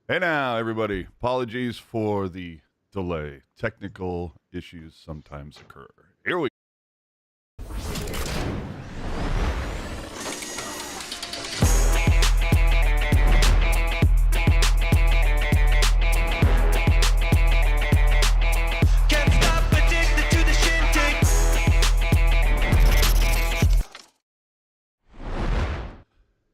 Hey now, everybody. Apologies for the delay. Technical issues sometimes occur. Here we Can't stop addicted to the shindig.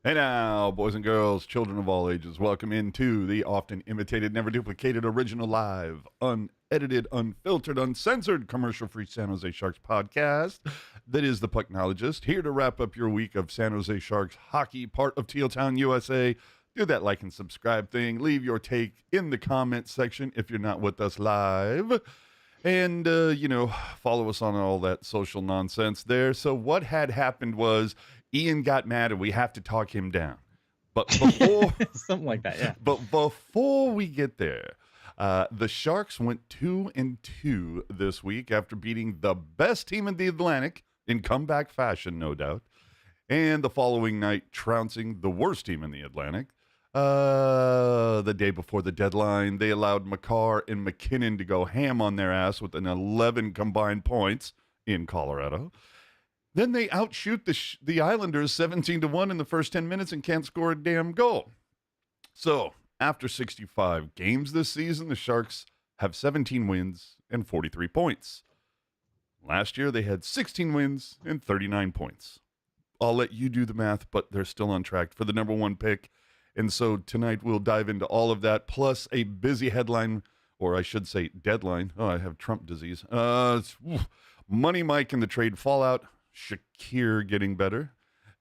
Hey now, boys and girls, children of all ages. Welcome into the often imitated, never duplicated, original, live, unedited, unfiltered, uncensored, commercial-free San Jose Sharks podcast. That is the Pucknologist, here to wrap up your week of San Jose Sharks hockey, part of Teal Town, USA. Do that like and subscribe thing. Leave your take in the comment section if you're not with us live. And, follow us on all that social nonsense there. So what had happened was Ian got mad and we have to talk him down. But before Something like that, yeah. but before we get there, the Sharks went 2-2 this week after beating the best team in the Atlantic in comeback fashion, no doubt. And the following night, trouncing the worst team in the Atlantic. The day before the deadline, they allowed Makar and McKinnon to go ham on their ass with an 11 combined points in Colorado. Then they outshoot the Islanders 17-1 in the first 10 minutes and can't score a damn goal. So, after 65 games this season, the Sharks have 17 wins and 43 points. Last year, they had 16 wins and 39 points. I'll let you do the math, but they're still on track for the number one pick. And so tonight we'll dive into all of that, plus a busy headline, or I should say deadline. Oh, I have Trump disease. Money Mike and the trade fallout. Shakir getting better.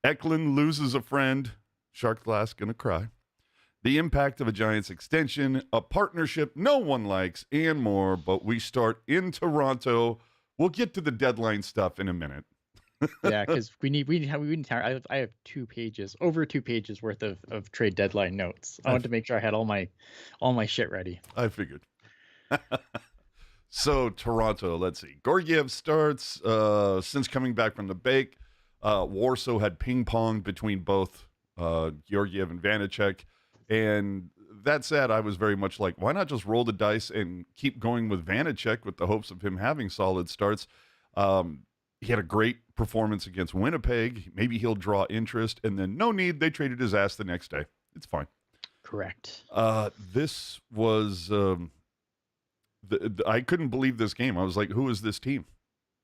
Eklund loses a friend. Shark Glass gonna cry. The impact of a Giants extension, a partnership no one likes, and more. But we start in Toronto. We'll get to the deadline stuff in a minute. Yeah, because we need I have 2 pages, over 2 pages worth of trade deadline notes. I wanted to make sure I had all my shit ready. I figured. So Toronto, let's see. Georgiev starts since coming back from the break. Warsaw had ping-ponged between both Georgiev and Vanicek. And that said, I was very much like, why not just roll the dice and keep going with Vanicek with the hopes of him having solid starts? He had a great performance against Winnipeg. Maybe he'll draw interest. And then no need. They traded his ass the next day. It's fine. Correct. This was... I couldn't believe this game. I was like, who is this team?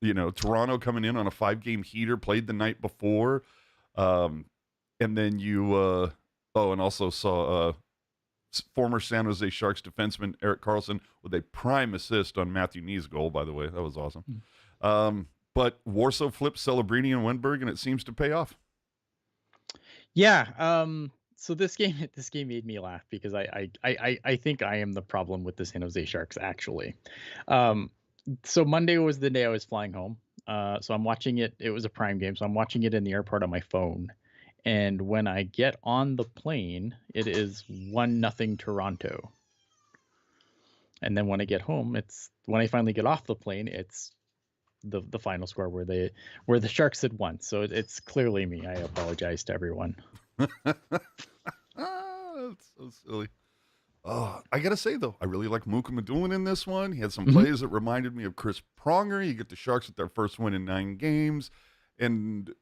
Toronto coming in on a 5-game heater, played the night before. And then and also saw former San Jose Sharks defenseman Erik Karlsson with a prime assist on Matthew Knee's goal, by the way. That was awesome. But Warsaw flipped Celebrini and Wennberg, and it seems to pay off. Yeah. So this game made me laugh because I think I am the problem with the San Jose Sharks, actually. So Monday was the day I was flying home. So I'm watching it. It was a prime game, so I'm watching it in the airport on my phone. And when I get on the plane, it is 1-0 Toronto. And then when I get home, when I finally get off the plane, it's the final score where the Sharks had won. So it's clearly me. I apologize to everyone. That's so silly. I gotta say though, I really like Mukhamadullin in this one. He had some plays that reminded me of Chris Pronger. You get the Sharks at their first win in 9 games, and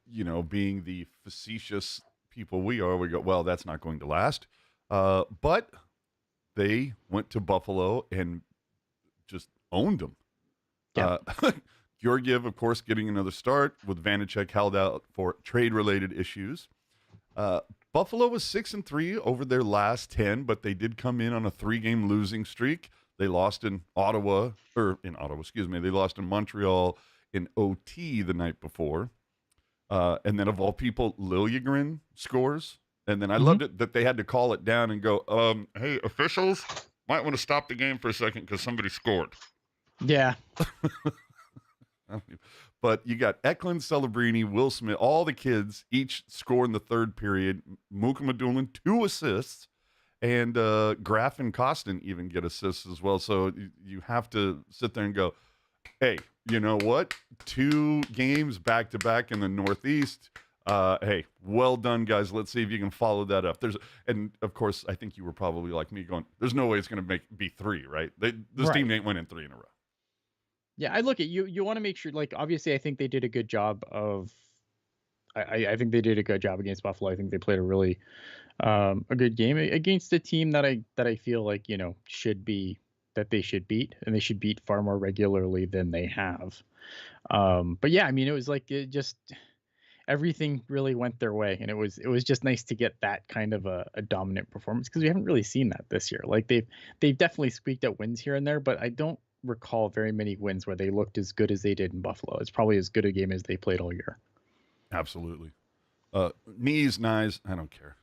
being the facetious people we are, we go, well, that's not going to last. But they went to Buffalo and just owned them. Yeah. Georgiev, of course, getting another start with Vanicek held out for trade-related issues. Buffalo was 6-3 over their last 10, but they did come in on a 3-game losing streak. They lost in Ottawa. They lost in Montreal in OT the night before. And then, of all people, Liljegren scores. And then I loved it that they had to call it down and go, hey, officials, might want to stop the game for a second because somebody scored. Yeah. But you got Eklund, Celebrini, Will Smith, all the kids each score in the third period. Mukhamadullin, 2 assists, and Graf and Kostin even get assists as well. So you have to sit there and go, hey, you know what? 2 games back-to-back in the Northeast. Hey, well done, guys. Let's see if you can follow that up. And of course, I think you were probably like me going, there's no way it's going to be 3, right? This team ain't winning 3 in a row. Yeah, I look at you. You want to make sure, like, obviously, I think they did a good job of. I think they did a good job against Buffalo. I think they played a good game against a team that I feel like should be that they should beat, and they should beat far more regularly than they have. But yeah, I mean, it was like it just everything really went their way, and it was just nice to get that kind of a dominant performance because we haven't really seen that this year. Like they've definitely squeaked out wins here and there, but I don't recall very many wins where they looked as good as they did in Buffalo. It's probably as good a game as they played all year. Absolutely. Knees, knives, I don't care.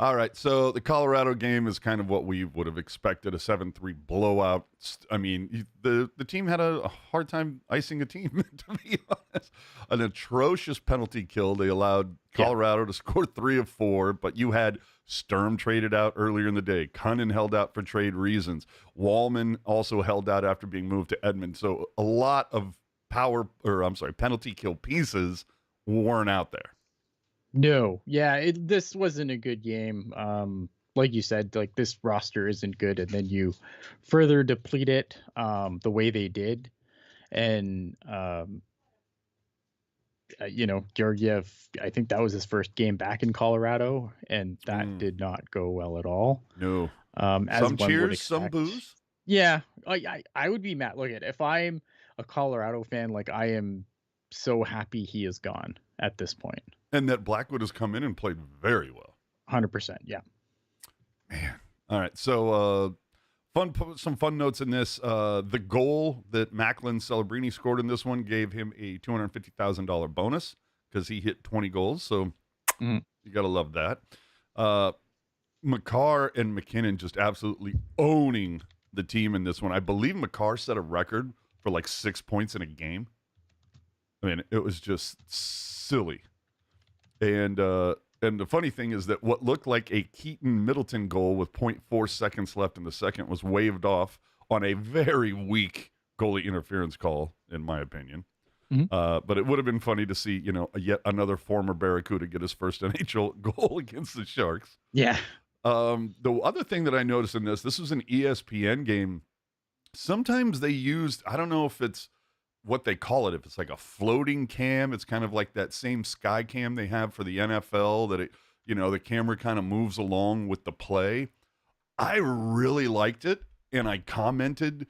All right, so the Colorado game is kind of what we would have expected, a 7-3 blowout. I mean, the team had a hard time icing a team, to be honest. An atrocious penalty kill. They allowed Colorado to score 3 of 4, but you had Sturm traded out earlier in the day. Cunnin held out for trade reasons. Wallman also held out after being moved to Edmond. So a lot of penalty kill pieces weren't out there. No, yeah, this wasn't a good game. Like you said, like this roster isn't good, and then you further deplete it the way they did, and Georgiev, I think that was his first game back in Colorado, and that did not go well at all. No. As some one would cheers, some expect. boos. Yeah, I would be mad. Look, if I'm a Colorado fan, like I am so happy he is gone at this point. And that Blackwood has come in and played very well. 100%, yeah. Man. All right. So some fun notes in this. The goal that Macklin Celebrini scored in this one gave him a $250,000 bonus because he hit 20 goals. So you got to love that. Makar and McKinnon just absolutely owning the team in this one. I believe Makar set a record for like 6 points in a game. I mean, it was just silly. And the funny thing is that what looked like a Keaton Middleton goal with 0.4 seconds left in the second was waved off on a very weak goalie interference call, in my opinion. But it would have been funny to see, yet another former Barracuda get his first NHL goal against the Sharks. Yeah. The other thing that I noticed in this was an ESPN game. Sometimes they used, I don't know if it's what they call it, if it's like a floating cam. It's kind of like that same sky cam they have for the NFL that the camera kind of moves along with the play. I really liked it, and I commented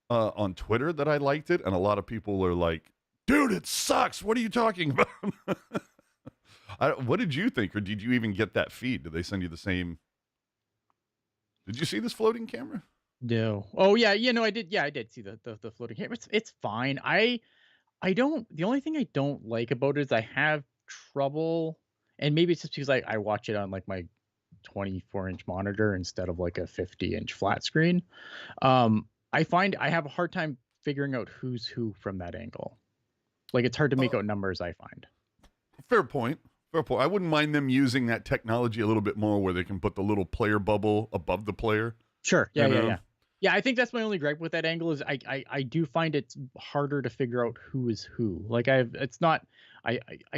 on Twitter that I liked it, and a lot of people are like, dude, it sucks. What are you talking about? What did you think, or did you even get that feed? Did they send you the same? Did you see this floating camera? No. Oh yeah, I did. Yeah, I did see the floating camera. It's fine. I don't. The only thing I don't like about it is I have trouble, and maybe it's just because I watch it on like my 24-inch monitor instead of like a 50-inch flat screen. I find I have a hard time figuring out who's who from that angle. Like it's hard to make out numbers, I find. Fair point. I wouldn't mind them using that technology a little bit more, where they can put the little player bubble above the player. Sure. Yeah. Yeah, I think that's my only gripe with that angle is I do find it's harder to figure out who is who. Like I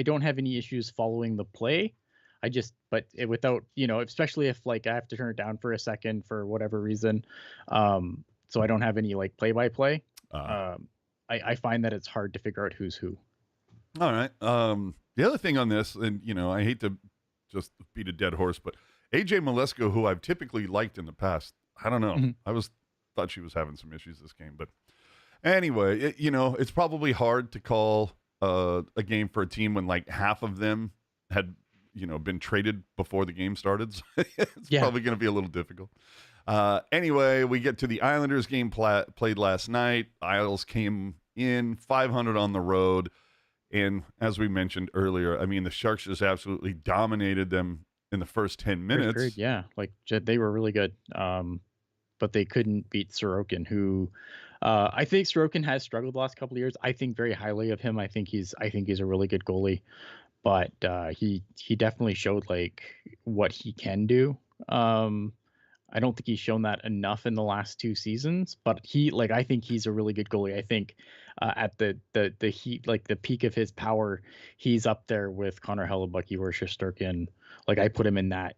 don't have any issues following the play. Without, especially if like I have to turn it down for a second for whatever reason. So I don't have any like play-by-play. I find that it's hard to figure out who's who. All right. The other thing on this, and I hate to just beat a dead horse, but AJ Malesko, who I've typically liked in the past, I don't know. I thought she was having some issues this game, but anyway, it's probably hard to call a game for a team when like half of them had been traded before the game started. So it's probably going to be a little difficult. Anyway, we get to the Islanders game played last night. Isles came in 500 on the road, and as we mentioned earlier, I mean the Sharks just absolutely dominated them in the first 10 minutes. Yeah, like they were really good. But they couldn't beat Sorokin, who I think Sorokin has struggled the last couple of years. I think very highly of him. I think he's a really good goalie, but he definitely showed like what he can do. I don't think he's shown that enough in the last 2 seasons, but I think he's a really good goalie. I think at the heat, like the peak of his power, he's up there with Connor Hellebuck or Shesterkin. Like I put him in that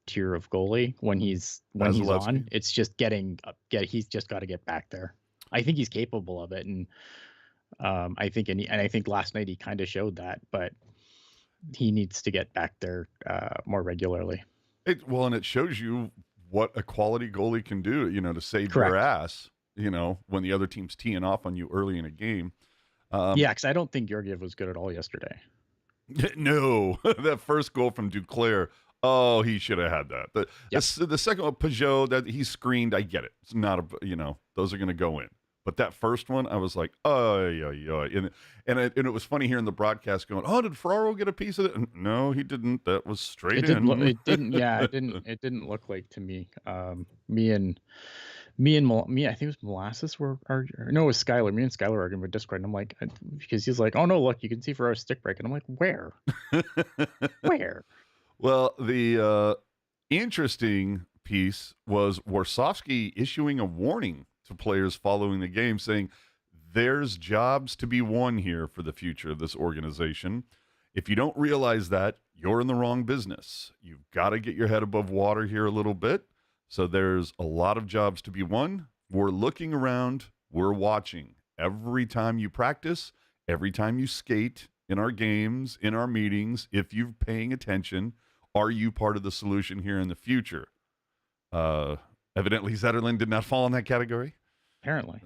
tier of goalie when he's Vasilevsky. on. It's just he's just got to get back there. I think he's capable of it, and I think last night he kind of showed that, but he needs to get back there more regularly. And it shows you what a quality goalie can do, to save Correct. your ass, when the other team's teeing off on you early in a game. Yeah, because I don't think Georgiev was good at all yesterday. No, that first goal from Duclair, oh, he should have had that. The second one, Peugeot, that he screened, I get it. It's not those are going to go in. But that first one, I was like, oh, yeah. And it was funny hearing the broadcast going, oh, did Ferraro get a piece of it? No, he didn't. That was straight in. It didn't. Yeah, it didn't look like to me. Me, I think it was Molasses it was Skylar. Me and Skylar are arguing with Discord, and I'm like, because he's like, oh no, look, you can see Ferraro's stick break, and I'm like, where? Where? Well, the interesting piece was Warsofsky issuing a warning to players following the game, saying there's jobs to be won here for the future of this organization. If you don't realize that, you're in the wrong business. You've got to get your head above water here a little bit. So there's a lot of jobs to be won. We're looking around. We're watching. Every time you practice, every time you skate in our games, in our meetings, if you're paying attention, are you part of the solution here in the future? Evidently, Zetterlund did not fall in that category. Apparently.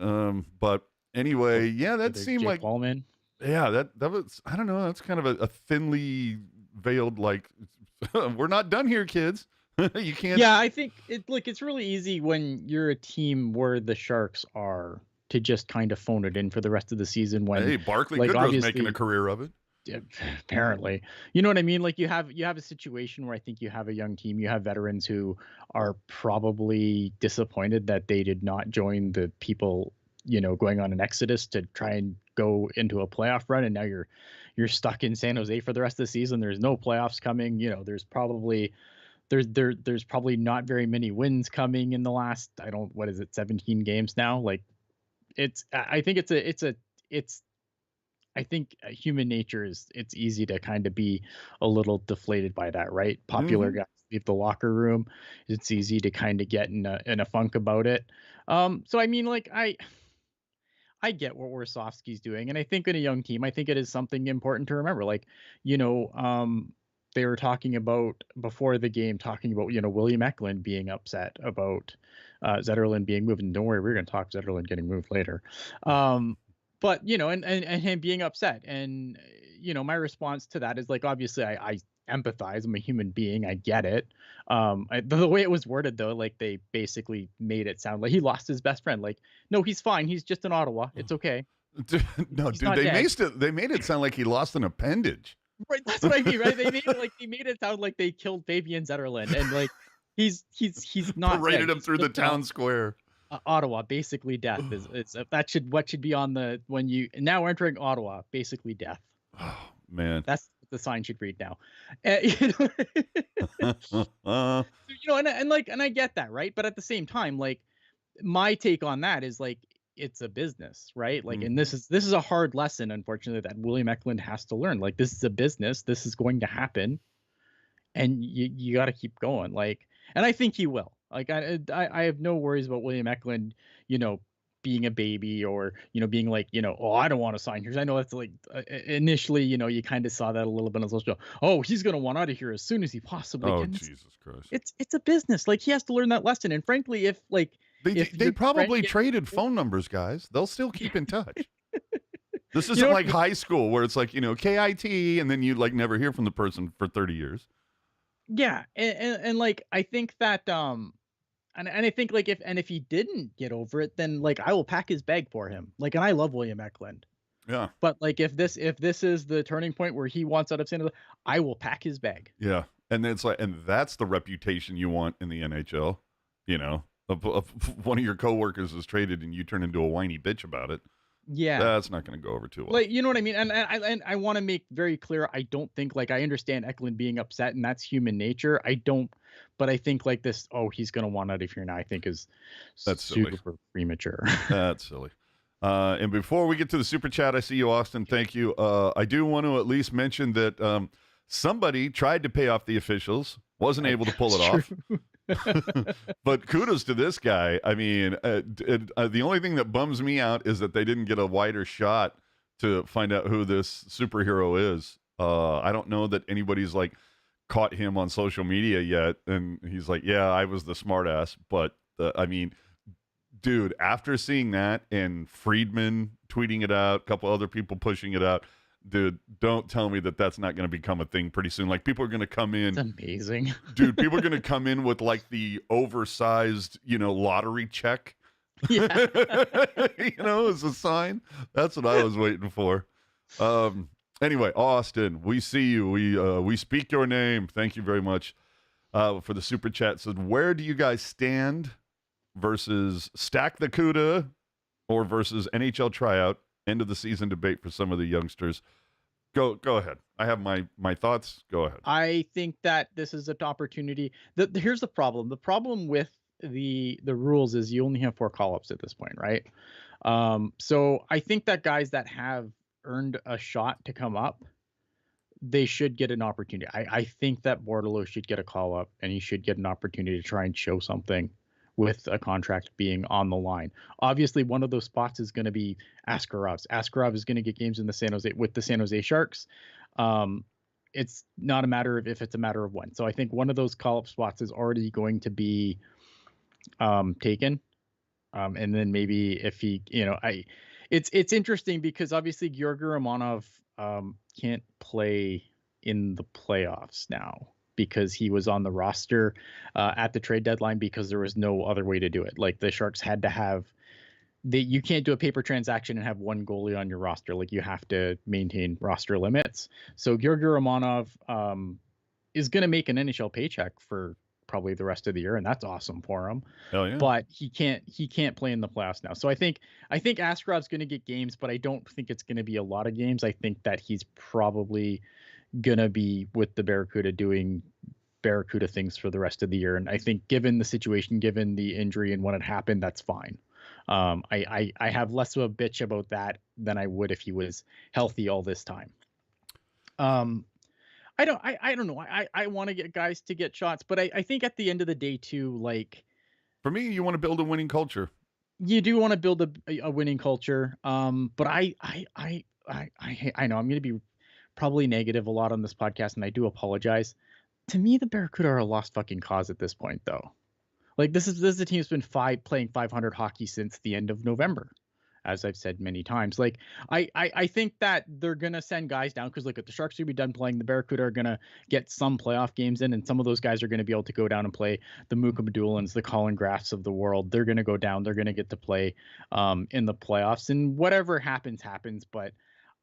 But anyway, yeah, that seemed Jake like Wallman. Yeah, that was, I don't know, that's kind of a thinly veiled, like, we're not done here, kids. You can't. Yeah, I think it's really easy when you're a team where the Sharks are to just kind of phone it in for the rest of the season. When Hey, Barkley Goodrow's making a career of it. Apparently, you know what I mean? Like you have a situation where I think you have a young team, you have veterans who are probably disappointed that they did not join the people, going on an exodus to try and go into a playoff run, and now you're stuck in San Jose for the rest of the season. There's no playoffs coming. There's probably not very many wins coming in the last 17 games now. Like I think human nature it's easy to kind of be a little deflated by that, right? Popular guys leave the locker room. It's easy to kind of get in a funk about it. So I mean, like I get what Warsofsky's doing, and I think in a young team, I think it is something important to remember. Like, they were talking about before the game, William Eklund being upset about Zetterlund being moved. And don't worry, we're going to talk Zetterlund getting moved later. But and him being upset, and my response to that is like, obviously I empathize. I'm a human being. I get it. The way it was worded though, like they basically made it sound like he lost his best friend. Like, no, he's fine. He's just in Ottawa. It's okay. They made it sound like he lost an appendage. Right, that's what I mean, right? They made it sound like they killed Fabian Zetterlund, and like he's not paraded dead. him through the town square. Ottawa, basically death is what should be on the when you now we're entering Ottawa, basically death. Oh man, that's what the sign should read now. And I get that, right? But at the same time, like my take on that is like it's a business, right? Like, and this is a hard lesson, unfortunately, that William Eklund has to learn. Like, this is a business. This is going to happen, and you got to keep going. Like, and I think he will. Like, I have no worries about William Eklund, being a baby or being like, oh, I don't want to sign here. I know that's like initially, you kind of saw that a little bit on social. Oh, he's gonna want out of here as soon as he possibly can. Oh, Jesus Christ! It's a business. Like, he has to learn that lesson. And frankly, if like they probably traded phone numbers, guys. They'll still keep in touch. This isn't like high school where it's like, KIT, and then you like never hear from the person for 30 years. Yeah. And like, I think that, and I think like if he didn't get over it, then like I will pack his bag for him. Like, and I love William Eklund. Yeah. But like, if this is the turning point where he wants out of San Jose, I will pack his bag. Yeah. And it's like, and that's the reputation you want in the NHL, If one of your coworkers is traded and you turn into a whiny bitch about it, yeah, that's not going to go over too well. Like, you know what I mean? And I want to make very clear, I don't think, like, I understand Eklund being upset, and that's human nature. But I think like this, oh, he's going to want out of here now, I think that's super silly. premature. That's silly. And before we get to the super chat, I see you, Austin. Thank you. I do want to at least mention that somebody tried to pay off the officials, wasn't able to pull it off. But kudos to this guy. I mean, the only thing that bums me out is that they didn't get a wider shot to find out who this superhero is. I don't know that anybody's like caught him on social media yet, and he's like, yeah, I was the smartass. But I mean, dude, after seeing that and Friedman tweeting it out, a couple other people pushing it out, dude, don't tell me that that's not going to become a thing pretty soon. Like, people are going to come in. It's amazing. Dude, people are going to come in with like the oversized, lottery check. Yeah. As a sign. That's what I was waiting for. Anyway, Austin, we see you. We speak your name. Thank you very much for the super chat. So where do you guys stand versus stack the CUDA or versus NHL tryout? End of the season debate for some of the youngsters. Go ahead. I have my thoughts. Go ahead. I think that this is an opportunity. Here's the problem. The problem with the rules is you only have 4 call-ups at this point, right? So I think that guys that have earned a shot to come up, they should get an opportunity. I think that Bordeleau should get a call-up, and he should get an opportunity to try and show something with a contract being on the line. Obviously, one of those spots is going to be Askarov's. Askarov is going to get games in the San Jose Sharks. It's not a matter of if, it's a matter of when. So I think one of those call-up spots is already going to be taken. And then maybe if he, it's interesting because obviously Georgi Romanov can't play in the playoffs now, because he was on the roster at the trade deadline because there was no other way to do it. Like, the Sharks had to have you can't do a paper transaction and have one goalie on your roster. Like, you have to maintain roster limits. So Georgi Romanov is going to make an NHL paycheck for probably the rest of the year, and that's awesome for him. Hell yeah. But he can't play in the playoffs now. So I think Askarov's going to get games, but I don't think it's going to be a lot of games. I think that he's probably gonna be with the Barracuda doing Barracuda things for the rest of the year, and I think given the situation, given the injury and when it happened, that's fine. I have less of a bitch about that than I would if he was healthy all this time. I don't know. I want to get guys to get shots, but I think at the end of the day too, like, for me, you want to build a winning culture. You do want to build a winning culture. But I know I'm going to be probably negative a lot on this podcast, and I do apologize. To me, the Barracuda are a lost fucking cause at this point, though. Like, this is a team that's been playing 500 hockey since the end of November, as I've said many times. Like, I think that they're gonna send guys down because, look, at the Sharks are gonna be done playing. The Barracuda are gonna get some playoff games in, and some of those guys are gonna be able to go down and play the Mukhamadullins, the Colin Graffs of the world. They're gonna go down. They're gonna get to play in the playoffs, and whatever happens. But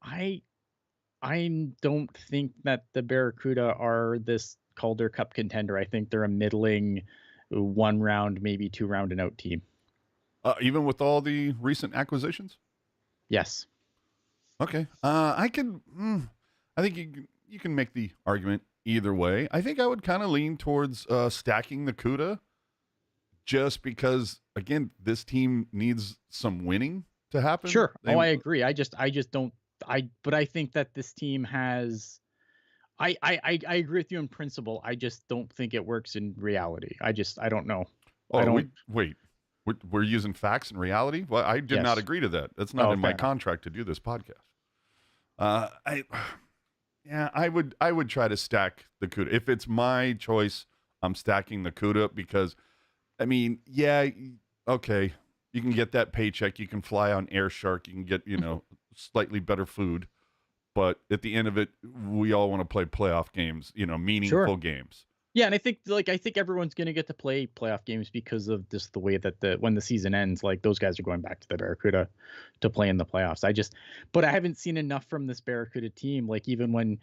I don't think that the Barracuda are this Calder Cup contender. I think they're a middling 1 round, maybe 2 round and out team. Even with all the recent acquisitions? Yes. Okay. I think you can make the argument either way. I think I would kind of lean towards stacking the CUDA, just because, again, this team needs some winning to happen. Sure. I agree. I just don't. But I think that this team has. I agree with you in principle. I just don't think it works in reality. I don't know. Oh, wait. We're using facts and reality? Well, I did not agree to that. That's not in my contract to do this podcast. I would try to stack the CUDA. If it's my choice, I'm stacking the CUDA because, I mean, yeah, okay, you can get that paycheck. You can fly on Air Shark. You can get, slightly better food. But at the end of it, we all want to play playoff games, meaningful games. Yeah, and I think everyone's going to get to play playoff games because of just the way that when the season ends, like, those guys are going back to the Barracuda to play in the playoffs. But I haven't seen enough from this Barracuda team. Like, even when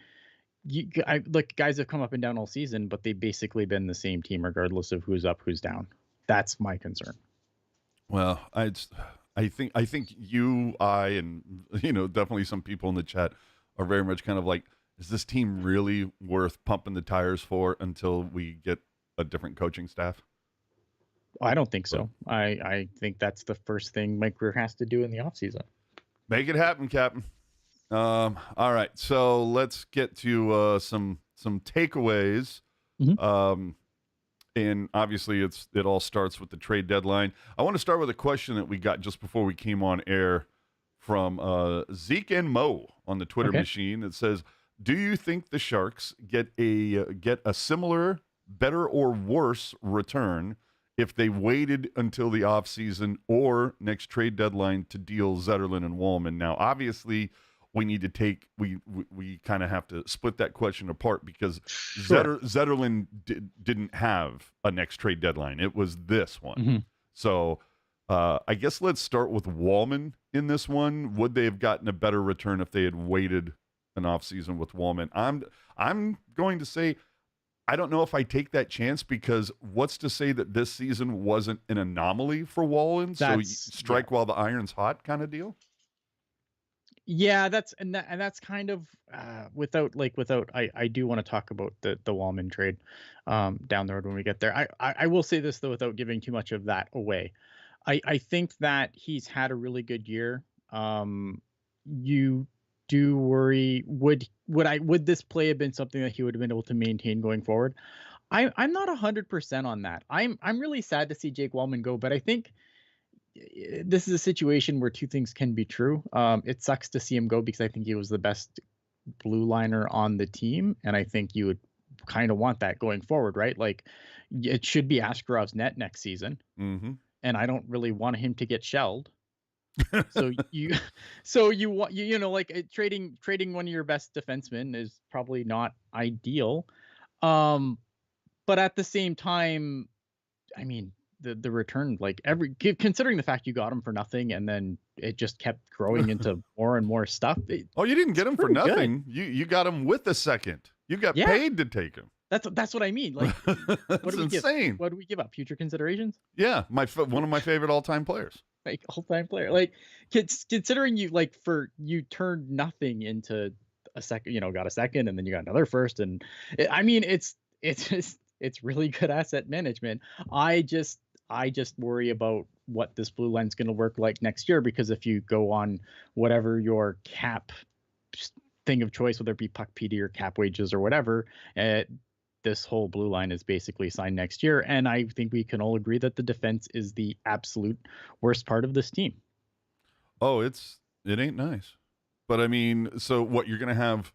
guys have come up and down all season, but they've basically been the same team regardless of who's up, who's down. That's my concern. Well, I think you, and definitely some people in the chat are very much kind of like, is this team really worth pumping the tires for until we get a different coaching staff? I don't think so. I think that's the first thing Mike Grier has to do in the offseason. Make it happen, Captain. All right, so let's get to some takeaways. Mhm. And obviously, it all starts with the trade deadline. I want to start with a question that we got just before we came on air from Zeke and Mo on the Twitter Okay. machine. It says, "Do you think the Sharks get a similar, better, or worse return if they waited until the offseason or next trade deadline to deal Zetterlund and Wallman?" Now, obviously, we need to take we kind of have to split that question apart because Sure. Zetterlund didn't have a next trade deadline. It was this one. Mhm. So I guess let's start with Wallman in this one. Would they have gotten a better return if they had waited an offseason with Wallman? I'm going to say I don't know if I take that chance because what's to say that this season wasn't an anomaly for Wallman? So you strike while the iron's hot kind of deal? Yeah, that's kind of without I do want to talk about the Wallman trade down the road when we get there. I will say this though without giving too much of that away. I think that he's had a really good year. You do worry would this play have been something that he would have been able to maintain going forward? I'm not 100% on that. I'm really sad to see Jake Wallman go, but I think this is a situation where two things can be true. It sucks to see him go because I think he was the best blue liner on the team, and I think you would kind of want that going forward, right? Like it should be Askerov's net next season, Mm-hmm. and I don't really want him to get shelled. So you want trading one of your best defensemen is probably not ideal. But at the same time, I mean, the return, like considering the fact you got him for nothing and then it just kept growing into more and more stuff. Oh, you didn't get him for pretty good. nothing. You got him with a second. You got Yeah. paid to take him. That's what I mean. Like, That's what do we insane. What do we give up? Future considerations? Yeah, one of my favorite all-time players. Like all-time player. Like considering you turned nothing into a second, got a second and then you got another first, and it's really good asset management. I just worry about what this blue line's going to work like next year, because if you go on whatever your cap thing of choice, whether it be puck PD or cap wages or whatever, this whole blue line is basically signed next year. And I think we can all agree that the defense is the absolute worst part of this team. Oh, it ain't nice. But I mean, so what you're going to have,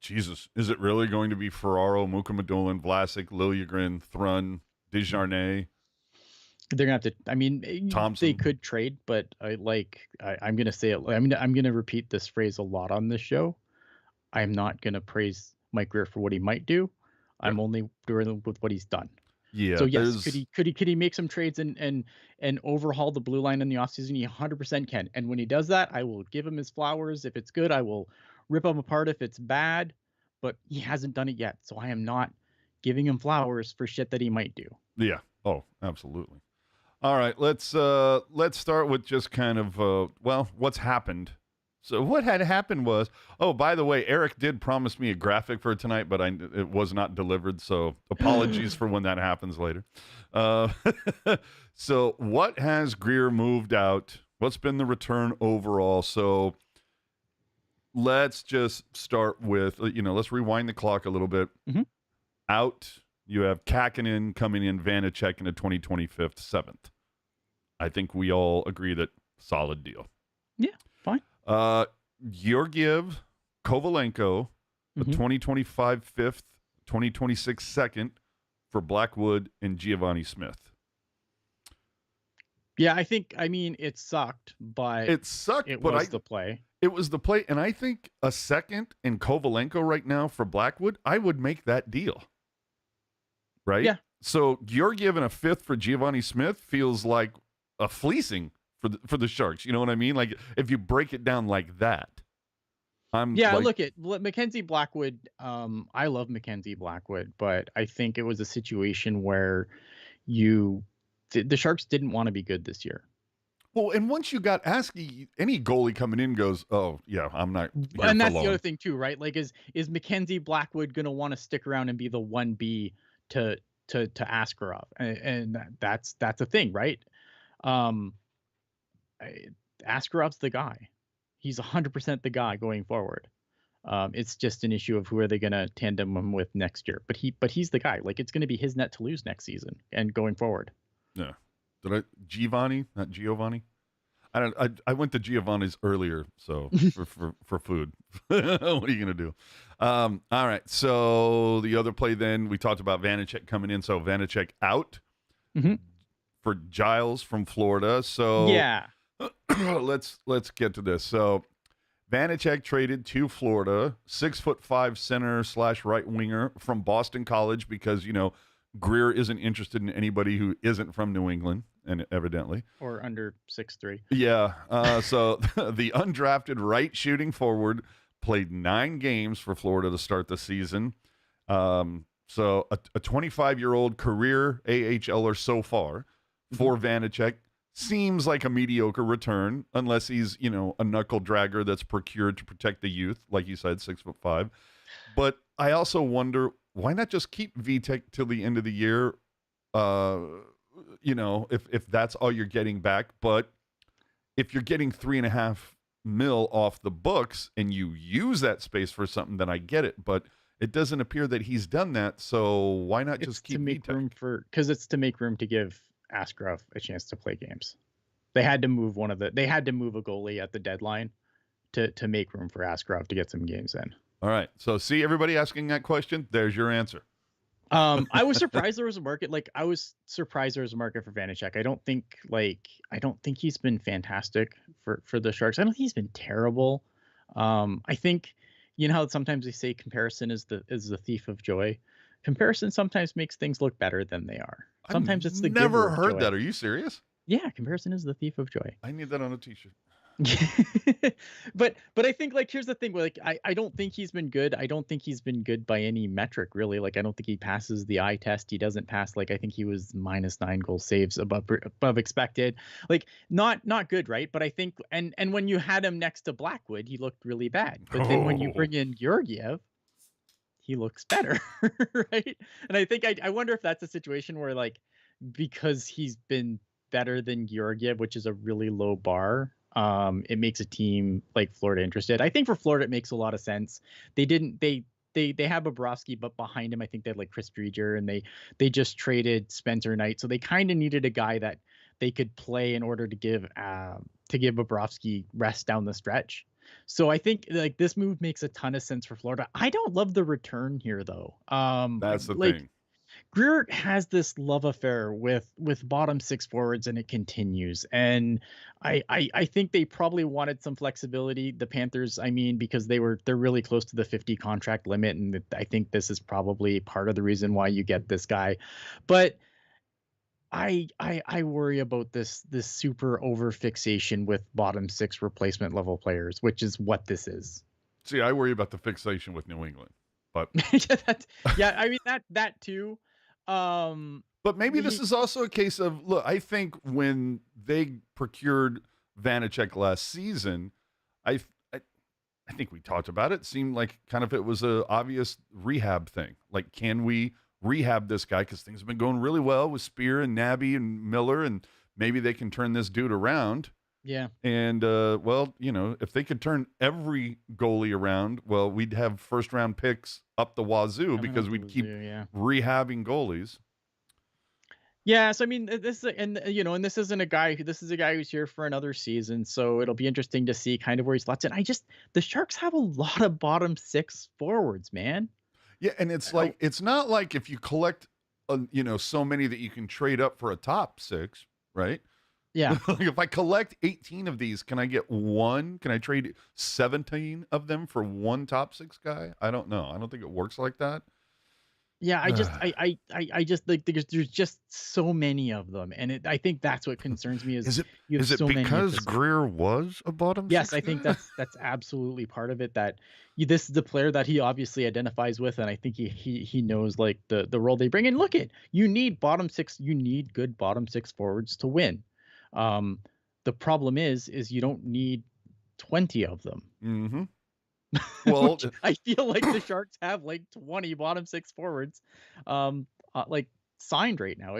Jesus, is it really going to be Ferraro, Mukhamadullin, Vlasic, Liljegren, Thrun, Desjardins? They're gonna have to. I mean, Thompson. They could trade, but I'm gonna say it. I'm gonna repeat this phrase a lot on this show. I'm not gonna praise Mike Grier for what he might do. I'm only doing with what he's done. Yeah. So yes, could he make some trades and overhaul the blue line in the offseason? He 100% can. And when he does that, I will give him his flowers. If it's good, I will rip him apart if it's bad. But he hasn't done it yet, so I am not giving him flowers for shit that he might do. Yeah. Oh, absolutely. All right, let's start with just kind of what's happened. So what had happened was, oh, by the way, Eric did promise me a graphic for tonight, but it was not delivered. So apologies for when that happens later. So what has Grier moved out? What's been the return overall? So let's just start with, let's rewind the clock a little bit. Mhm. Out, you have Kakinen coming in, Vanicek in a 2025 7th. I think we all agree that solid deal. Yeah, fine. Georgiev, Kovalenko, a 2025 5th, 2026 2nd for Blackwood and Giovanni Smith. Yeah, I mean, it sucked, but it was the play. It was the play, and I think a second and Kovalenko right now for Blackwood, I would make that deal. Right? Yeah. So Georgiev and a 5th for Giovanni Smith feels like a fleecing for the Sharks. You know what I mean? Like if you break it down like that. Look at Mackenzie Blackwood. I love Mackenzie Blackwood, but I think it was a situation where the Sharks didn't want to be good this year. Well, and once you got Askey, any goalie coming in goes, oh yeah, I'm not. And that's the other thing too, right? Like, is Mackenzie Blackwood going to want to stick around and be the 1B to to Askarov, and that's a thing, right? Um, Askarov's the guy. He's 100% the guy going forward. It's just an issue of who are they going to tandem him with next year. But he's the guy. Like, it's going to be his net to lose next season and going forward. Yeah. Giovanni, not Giovanni? I went to Giovanni's earlier, so for food. What are you gonna do? All right. So the other play, then we talked about Vanicek coming in. So Vanicek out for Giles from Florida. So Yeah. let's get to this. So Vanicek traded to Florida, 6'5" center / right winger from Boston College, because Greer isn't interested in anybody who isn't from New England, and evidently. Or under 6'3". Yeah. So the undrafted right shooting forward played 9 games for Florida to start the season. So a 25-year-old career AHLer so far for Vanicek seems like a mediocre return, unless he's, a knuckle dragger that's procured to protect the youth, like you said, 6'5". But I also wonder, why not just keep Vitek till the end of the year? If that's all you're getting back. But if you're getting $3.5 million off the books and you use that space for something, then I get it. But it doesn't appear that he's done that. So why not just keep Vitek? Because it's to make room to give Askarov a chance to play games. They had to move a goalie at the deadline to make room for Askarov to get some games in. All right. So see, everybody asking that question, there's your answer. I was surprised there was a market. I was surprised there was a market for Vanicek. I don't think he's been fantastic for the Sharks. I don't think he's been terrible. I think, how sometimes they say comparison is the thief of joy. Comparison sometimes makes things look better than they are. Sometimes it's the never giver of heard joy. that. Are you serious? Yeah, comparison is the thief of joy. I need that on a t-shirt. but I think here's the thing, I don't think he's been good. I don't think he's been good by any metric, really. I don't think he passes the eye test. He doesn't pass, I think he was -9 goal saves above expected. Not good, right? But I think and when you had him next to Blackwood, he looked really bad. But then when you bring in Georgiev, he looks better. Right? And I think I wonder if that's a situation where because he's been better than Georgiev, which is a really low bar, it makes a team like Florida interested. I think for Florida it makes a lot of sense. They have Bobrovsky, but behind him I think they had Chris Driedger, and they just traded Spencer Knight, so they kind of needed a guy that they could play in order to give Bobrovsky rest down the stretch. So I think this move makes a ton of sense for Florida. I don't love the return here though. That's the thing. Greer has this love affair with bottom 6 forwards, and it continues. And I think they probably wanted some flexibility, the Panthers, because they're really close to the 50 contract limit, and I think this is probably part of the reason why you get this guy. But I worry about this super over fixation with bottom 6 replacement level players, which is what this is. See, I worry about the fixation with New England, but that too. But maybe this is also a case of, look, I think when they procured Vanicek last season, I think we talked about it. It seemed like kind of it was a obvious rehab thing. Can we rehab this guy? Because things have been going really well with Spear and Nabby and Miller, and maybe they can turn this dude around. Yeah. And, if they could turn every goalie around, well, we'd have first-round picks up the wazoo because we'd keep rehabbing goalies. Yeah, so this isn't a guy. This is a guy who's here for another season, so it'll be interesting to see kind of where he slots in. The Sharks have a lot of bottom 6 forwards, man. Yeah, and it's it's not like if you collect, so many that you can trade up for a top 6, right? Yeah. If I collect 18 of these, can I get one? Can I trade 17 of them for one top 6 guy? I don't know. I don't think it works like that. Yeah, I just there's just so many of them, and I think that's what concerns me. Is it because Greer was a bottom? Yes, 6 I think that's absolutely part of it. That this is the player that he obviously identifies with, and I think he knows the role they bring in. Look, you need bottom 6. You need good bottom 6 forwards to win. The problem is you don't need 20 of them. Mm-hmm. Well, I feel like the Sharks have 20 bottom 6 forwards. signed right now.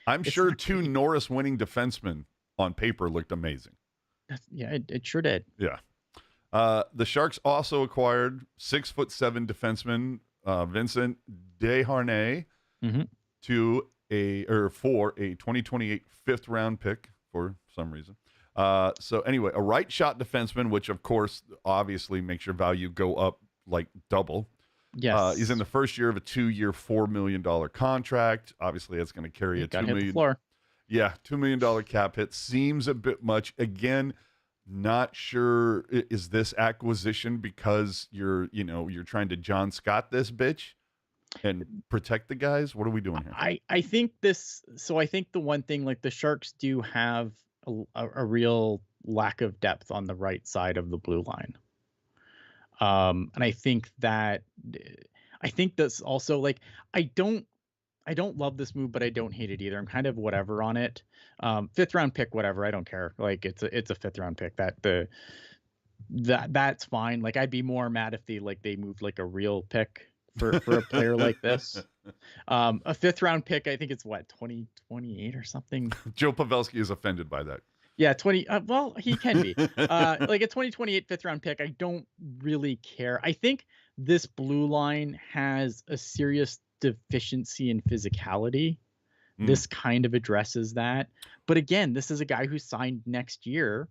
I'm It's sure not two great. Norris winning defensemen on paper looked amazing. Yeah, it sure did. Yeah. The Sharks also acquired 6'7" defenseman Vincent Desharnais Mhm. for a 2028 fifth round pick for some reason. So anyway, a right shot defenseman, which of course obviously makes your value go up like double. Yes. He's in the first year of a 2-year, $4 million contract. Obviously, that's going to carry You a gotta $2 hit the million. floor. Yeah, $2 million cap hit seems a bit much. Again, not sure is this acquisition because you're trying to John Scott this bitch and protect the guys. What are we doing here? I think this. So I think the one thing, like, the Sharks do have a real lack of depth on the right side of the blue line. And I think that's also, like, I don't love this move, but I don't hate it either. I'm kind of whatever on it. Fifth round pick, whatever. I don't care. Like, it's a fifth round pick. That's fine. Like, I'd be more mad if they moved like a real pick for a player like this. A fifth round pick, I think it's what, 2028 or something. Joe Pavelski is offended by that. Yeah, 20. Well, he can be. Like a 2028 fifth round pick, I don't really care. I think this blue line has a serious deficiency in physicality. This kind of addresses that. But again, this is a guy who signed next year.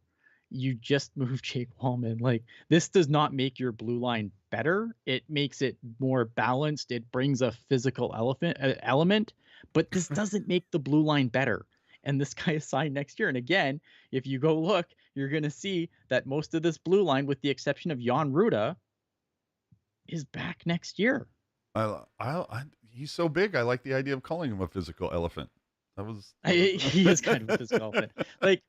You just moved Jake Wallman. Like, this does not make your blue line better. It makes it more balanced. It brings a physical element, but this doesn't make the blue line better. And this guy is signed next year. And again, if you go look, you're going to see that most of this blue line, with the exception of Jan Ruda, is back next year. He's so big. I like the idea of calling him a physical elephant. He is kind of a physical elephant. Like,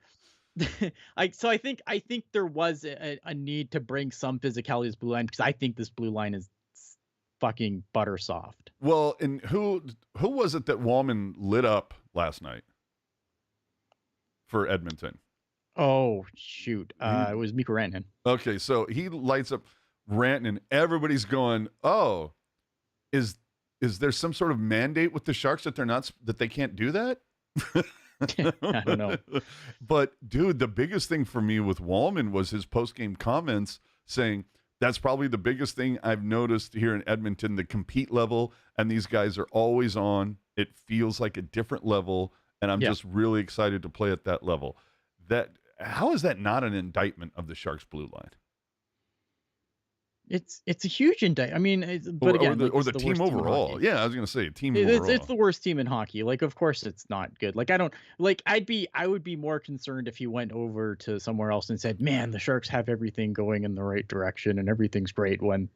I think there was a need to bring some physicality to this blue line, because I think this blue line is fucking butter soft. Well, and who was it that Wallman lit up last night for Edmonton? Oh shoot, it was Mikko Rantanen. Okay, so he lights up Rantanen. Everybody's going, "Oh, is there some sort of mandate with the Sharks that they can't do that?" I don't know. But dude, the biggest thing for me with Wallman was his post-game comments saying, that's probably the biggest thing I've noticed here in Edmonton, the compete level, and these guys are always on. It feels like a different level, and I'm just really excited to play at that level. How is that not an indictment of the Sharks blue line? It's a huge indictment. I mean, but again, or the team overall. Yeah, I was gonna say team overall. It's the worst team in hockey. Like, of course it's not good. Like, I would be more concerned if you went over to somewhere else and said, man, the Sharks have everything going in the right direction and everything's great, when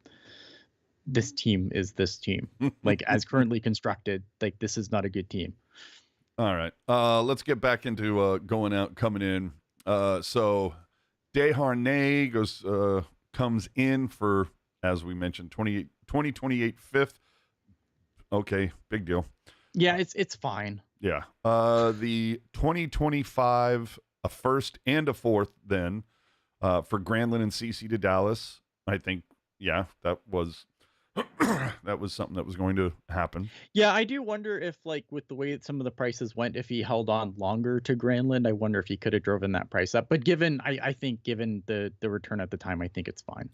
this team is this team. Like, as currently constructed, like, this is not a good team. All right. Let's get back into going out, coming in. So Desharnais comes in for, as we mentioned, 2028 fifth. Okay, big deal. Yeah, it's fine. Yeah. The 2025, a first and a fourth then for Grandlund and CC to Dallas. I think, yeah, that was something that was going to happen. Yeah, I do wonder if, like, with the way that some of the prices went, if he held on longer to Grandlund, I wonder if he could have driven that price up. But I think given the return at the time, I think it's fine.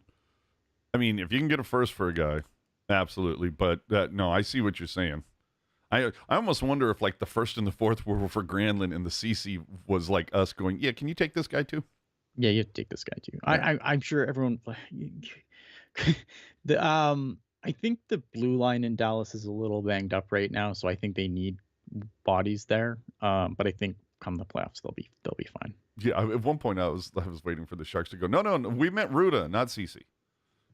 I mean, if you can get a first for a guy, absolutely. But no, I see what you're saying. I almost wonder if, like, the first and the fourth were for Grandlund and the CC was like us going, yeah, can you take this guy too? Yeah, you have to take this guy too. Yeah. I'm sure everyone. I think the blue line in Dallas is a little banged up right now, so I think they need bodies there. But I think come the playoffs, they'll be fine. Yeah, at one point I was waiting for the Sharks to go, no, we meant Ruda, not CC.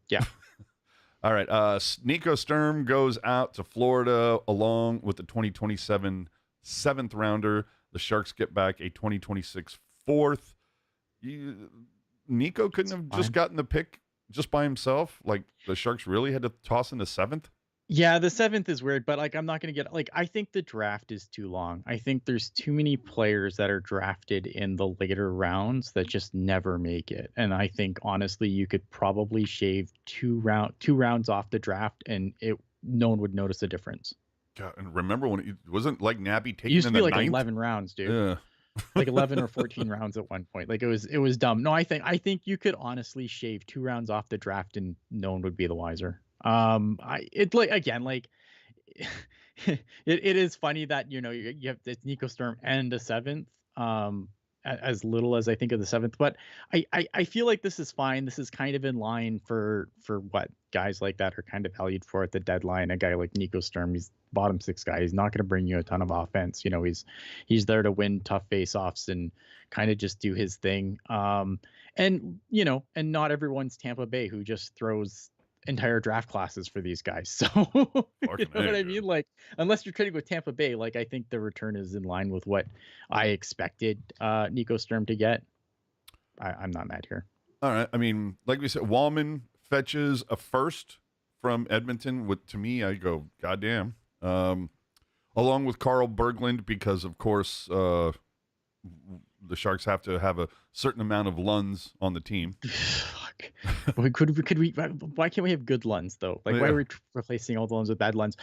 Yeah. All right. Nico Sturm goes out to Florida along with the 2027 seventh rounder. The Sharks get back a 2026 fourth. Nico couldn't have just gotten the pick just by himself. Like, the Sharks really had to toss in the seventh. Yeah, the seventh is weird, but, like, I'm not going to get, like, I think the draft is too long. I think there's too many players that are drafted in the later rounds that just never make it. And I think, honestly, you could probably shave two rounds off the draft and no one would notice a difference. God, and remember when it wasn't like Nappy It taken used in to be the like ninth? 11 rounds, dude. Yeah. Like 11 or 14 rounds at one point. Like it was dumb. No, I think you could honestly shave 2 rounds off the draft and no one would be the wiser. It's like again, like it is funny that you have it's Nico Sturm and a seventh. As little as I think of the seventh, but I feel like this is fine. This is kind of in line for what guys like that are kind of valued for at the deadline. A guy like Nico Sturm, he's bottom six guy. He's not going to bring you a ton of offense. He's there to win tough face-offs and kind of just do his thing. And not everyone's Tampa Bay who just throws entire draft classes for these guys. So you know what I mean? Like, unless you're trading with Tampa Bay, like I think the return is in line with what I expected Nico Sturm to get. I'm not mad here. All right. I mean, like we said, Wallman fetches a first from Edmonton. To me, I go, goddamn. Along with Carl Berglund, because of course the Sharks have to have a certain amount of Lunds on the team. Fuck. Could we? Why can't we have good Lunds though? Like, why are we replacing all the Lunds with bad Lunds?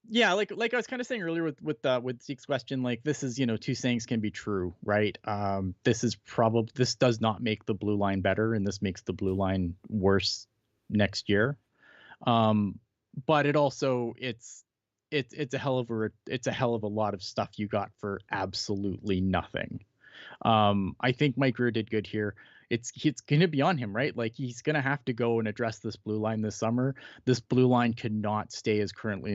Yeah, like I was kind of saying earlier with Zeke's question, like this is two sayings can be true, right? This does not make the blue line better, and this makes the blue line worse next year. But it also it's a hell of a lot of stuff you got for absolutely nothing. I think Mike Grier did good here. It's going to be on him, right? Like he's going to have to go and address this blue line this summer. This blue line could not stay as currently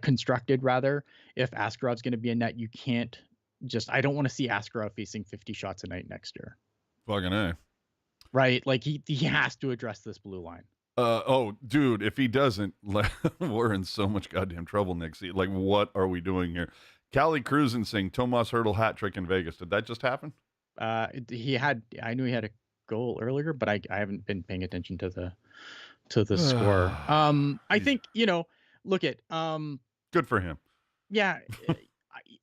constructed rather. If Askarov's going to be a net, you can't I don't want to see Askarov facing 50 shots a night next year. Fucking A. Right? Like he has to address this blue line. Oh, dude, if he doesn't, we're in so much goddamn trouble next season. Like, what are we doing here? Callie Cruzen saying Tomas Hertl hat trick in Vegas. Did that just happen? I knew he had a goal earlier, but I haven't been paying attention to the score. I think, look at good for him. Yeah.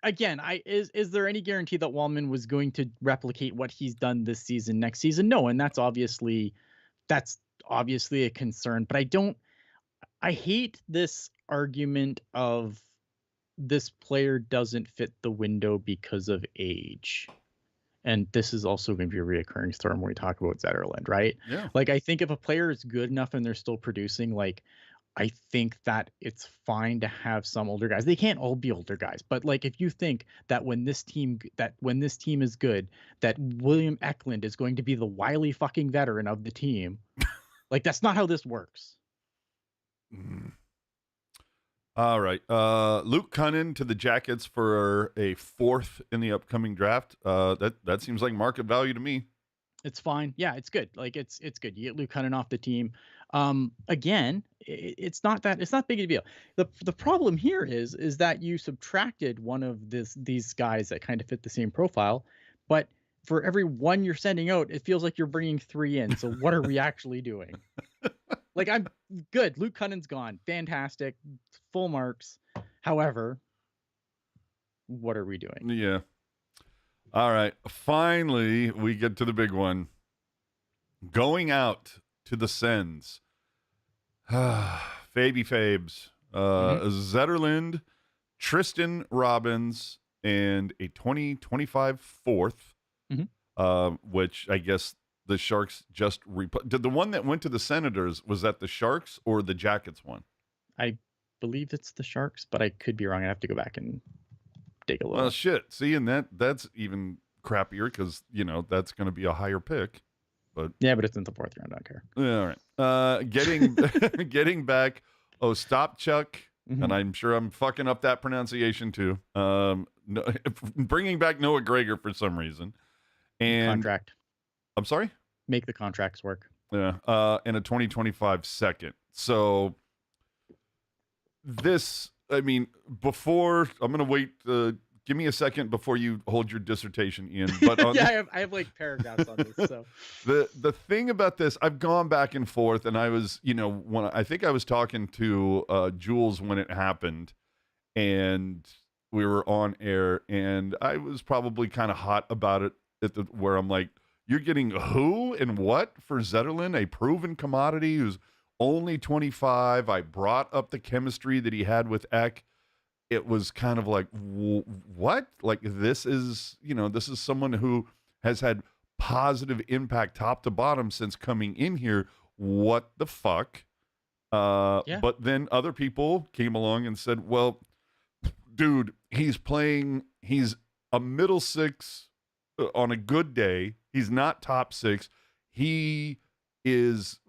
Again, is there any guarantee that Wallman was going to replicate what he's done this season next season? No, and that's obviously a concern, but I hate this argument of this player doesn't fit the window because of age. And this is also going to be a reoccurring term when we talk about Zetterlund, right? Yeah. Like, I think if a player is good enough and they're still producing, like, I think that it's fine to have some older guys. They can't all be older guys, but like, if you think that when this team is good, that William Eklund is going to be the wily fucking veteran of the team, like, that's not how this works. All right. Luke Cunnin to the Jackets for a fourth in the upcoming draft. That seems like market value to me. It's fine. Yeah, it's good. Like it's good. You get Luke Cunnin off the team. Again, it's not big a deal. The problem here is that you subtracted one of these guys that kind of fit the same profile, but for every one you're sending out, it feels like you're bringing 3 in. So what are we actually doing? Like, I'm good. Luke Cunnin's gone. Fantastic. Full marks. However, what are we doing? Yeah. All right. Finally, we get to the big one. Going out to the Sens. Faby Fabes. Zetterlund, Tristan Robbins, and a 2025 fourth, which I guess the Sharks just did. The one that went to the Senators, was that the Sharks or the Jackets one? I believe it's the Sharks, but I could be wrong. I have to go back and dig a little. Well, shit. See, and that's even crappier because that's going to be a higher pick. But yeah, but it's in the 4th round. I don't care. Yeah, all right. Getting back Ostapchuk, and I'm sure I'm fucking up that pronunciation too. Bringing back Noah Gregor for some reason, and contract. I'm sorry. Make the contracts work. Yeah, and a 2025 second. So this, I mean, before I'm gonna wait. Give me a second before you hold your dissertation, Ian. But yeah, I have like paragraphs on this. So the thing about this, I've gone back and forth, and I was, when I think I was talking to Jules when it happened, and we were on air, and I was probably kind of hot about it where I'm like, you're getting who and what for Zetterlund, a proven commodity who's only 25. I brought up the chemistry that he had with Ek. It was kind of like, what? Like, this is someone who has had positive impact top to bottom since coming in here. What the fuck? Yeah. But then other people came along and said, well, dude, he's a middle six on a good day. He's not top six. He is,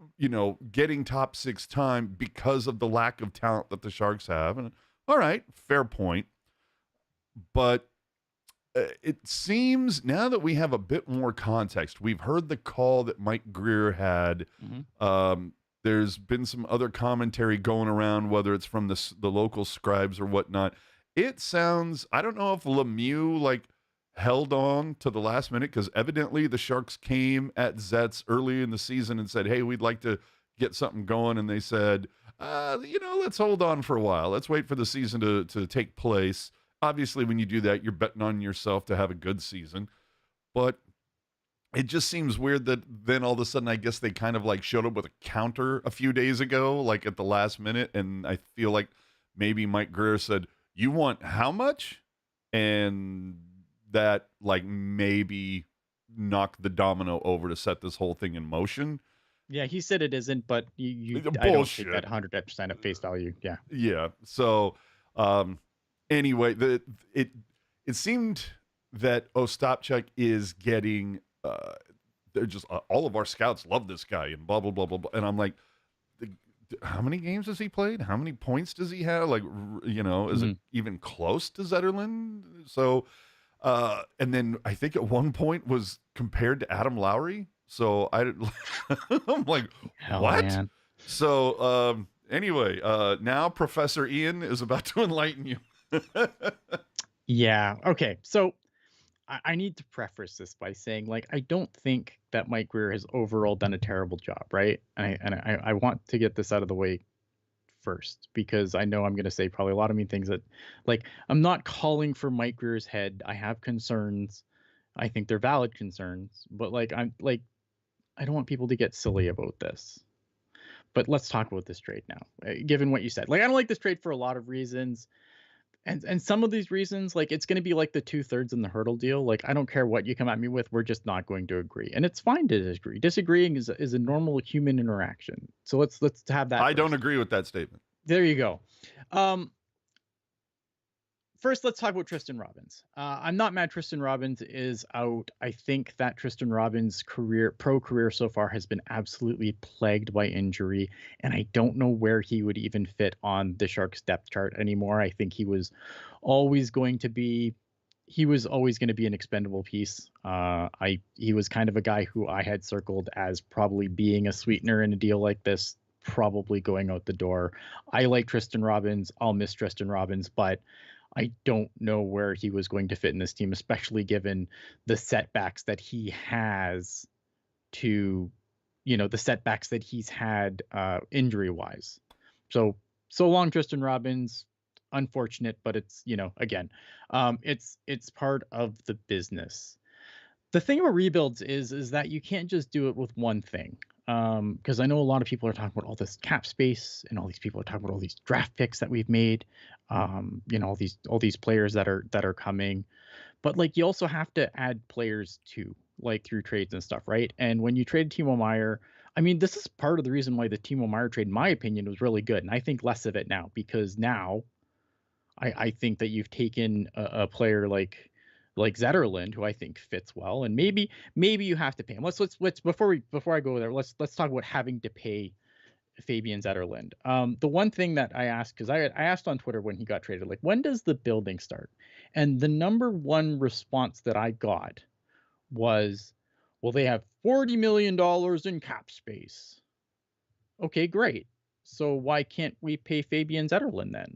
getting top six time because of the lack of talent that the Sharks have. And all right, fair point. But it seems now that we have a bit more context, we've heard the call that Mike Grier had. There's been some other commentary going around, whether it's from the local scribes or whatnot. It sounds, I don't know if Lemieux held on to the last minute, because evidently the Sharks came at Zets early in the season and said, hey, we'd like to get something going. And they said, let's hold on for a while. Let's wait for the season to take place. Obviously, when you do that, you're betting on yourself to have a good season. But it just seems weird that then all of a sudden, I guess they kind of showed up with a counter a few days ago, at the last minute. And I feel like maybe Mike Grier said, you want how much? And that maybe knocked the domino over to set this whole thing in motion. Yeah, he said it isn't, but I don't take that 100% at face value. Yeah. Yeah. So anyway, it seemed that Ostapchuk is getting they're just all of our scouts love this guy and blah blah blah blah blah. And I'm like, how many games has he played? How many points does he have? Is it even close to Zetterlund? So and then I think at one point was compared to Adam Lowry. So I'm like, Hell, what? Man. So anyway, now Professor Ian is about to enlighten you. Yeah. Okay. So I need to preface this by saying, I don't think that Mike Grier has overall done a terrible job, right? And I want to get this out of the way first, because I know I'm going to say probably a lot of mean things that, I'm not calling for Mike Grier's head. I have concerns. I think they're valid concerns, but I don't want people to get silly about this. But let's talk about this trade now, given what you said. I don't like this trade for a lot of reasons. And some of these reasons, it's going to be like the 2/3 in the hurdle deal. I don't care what you come at me with. We're just not going to agree. And it's fine to disagree. Disagreeing is a normal human interaction. So let's have that. I don't agree with that statement. There you go. First, let's talk about Tristan Robbins. I'm not mad Tristan Robbins is out. I think that Tristan Robbins' pro career so far has been absolutely plagued by injury, and I don't know where he would even fit on the Sharks depth chart anymore. I think he was always going to be an expendable piece. He was kind of a guy who I had circled as probably being a sweetener in a deal like this, probably going out the door. I like Tristan Robbins. I'll miss Tristan Robbins, but I don't know where he was going to fit in this team, especially given the setbacks that he has the setbacks that he's had injury wise. So long, Tristan Robbins. Unfortunate, but it's, again, it's part of the business. The thing about rebuilds is that you can't just do it with one thing. Because I know a lot of people are talking about all this cap space, and all these people are talking about all these draft picks that we've made, all these players that are coming, but you also have to add players too, through trades and stuff, right? And when you trade Timo Meier, I mean, this is part of the reason why the Timo Meier trade, in my opinion, was really good, and I think less of it now, because now I think that you've taken a player like Zetterlund, who I think fits well, and maybe you have to pay him. Let's before I go there, let's talk about having to pay Fabian Zetterlund. The one thing that I asked, because I asked on Twitter when he got traded, when does the building start? And the number one response that I got was, well, they have $40 million in cap space. Okay, great. So why can't we pay Fabian Zetterlund then?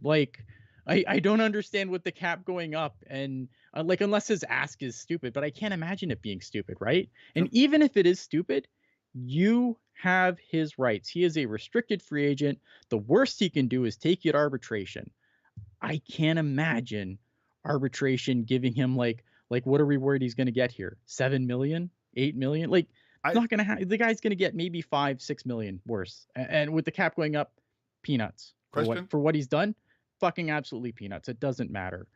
I don't understand with the cap going up, and unless his ask is stupid, but I can't imagine it being stupid, right? And even if it is stupid, you have his rights. He is a restricted free agent. The worst he can do is take you to arbitration. I can't imagine arbitration giving him what are we worried he's going to get here? 7 million, 8 million? It's not going to the guy's going to get maybe 5-6 million worse. And with the cap going up, peanuts for what he's done, fucking absolutely peanuts. It doesn't matter.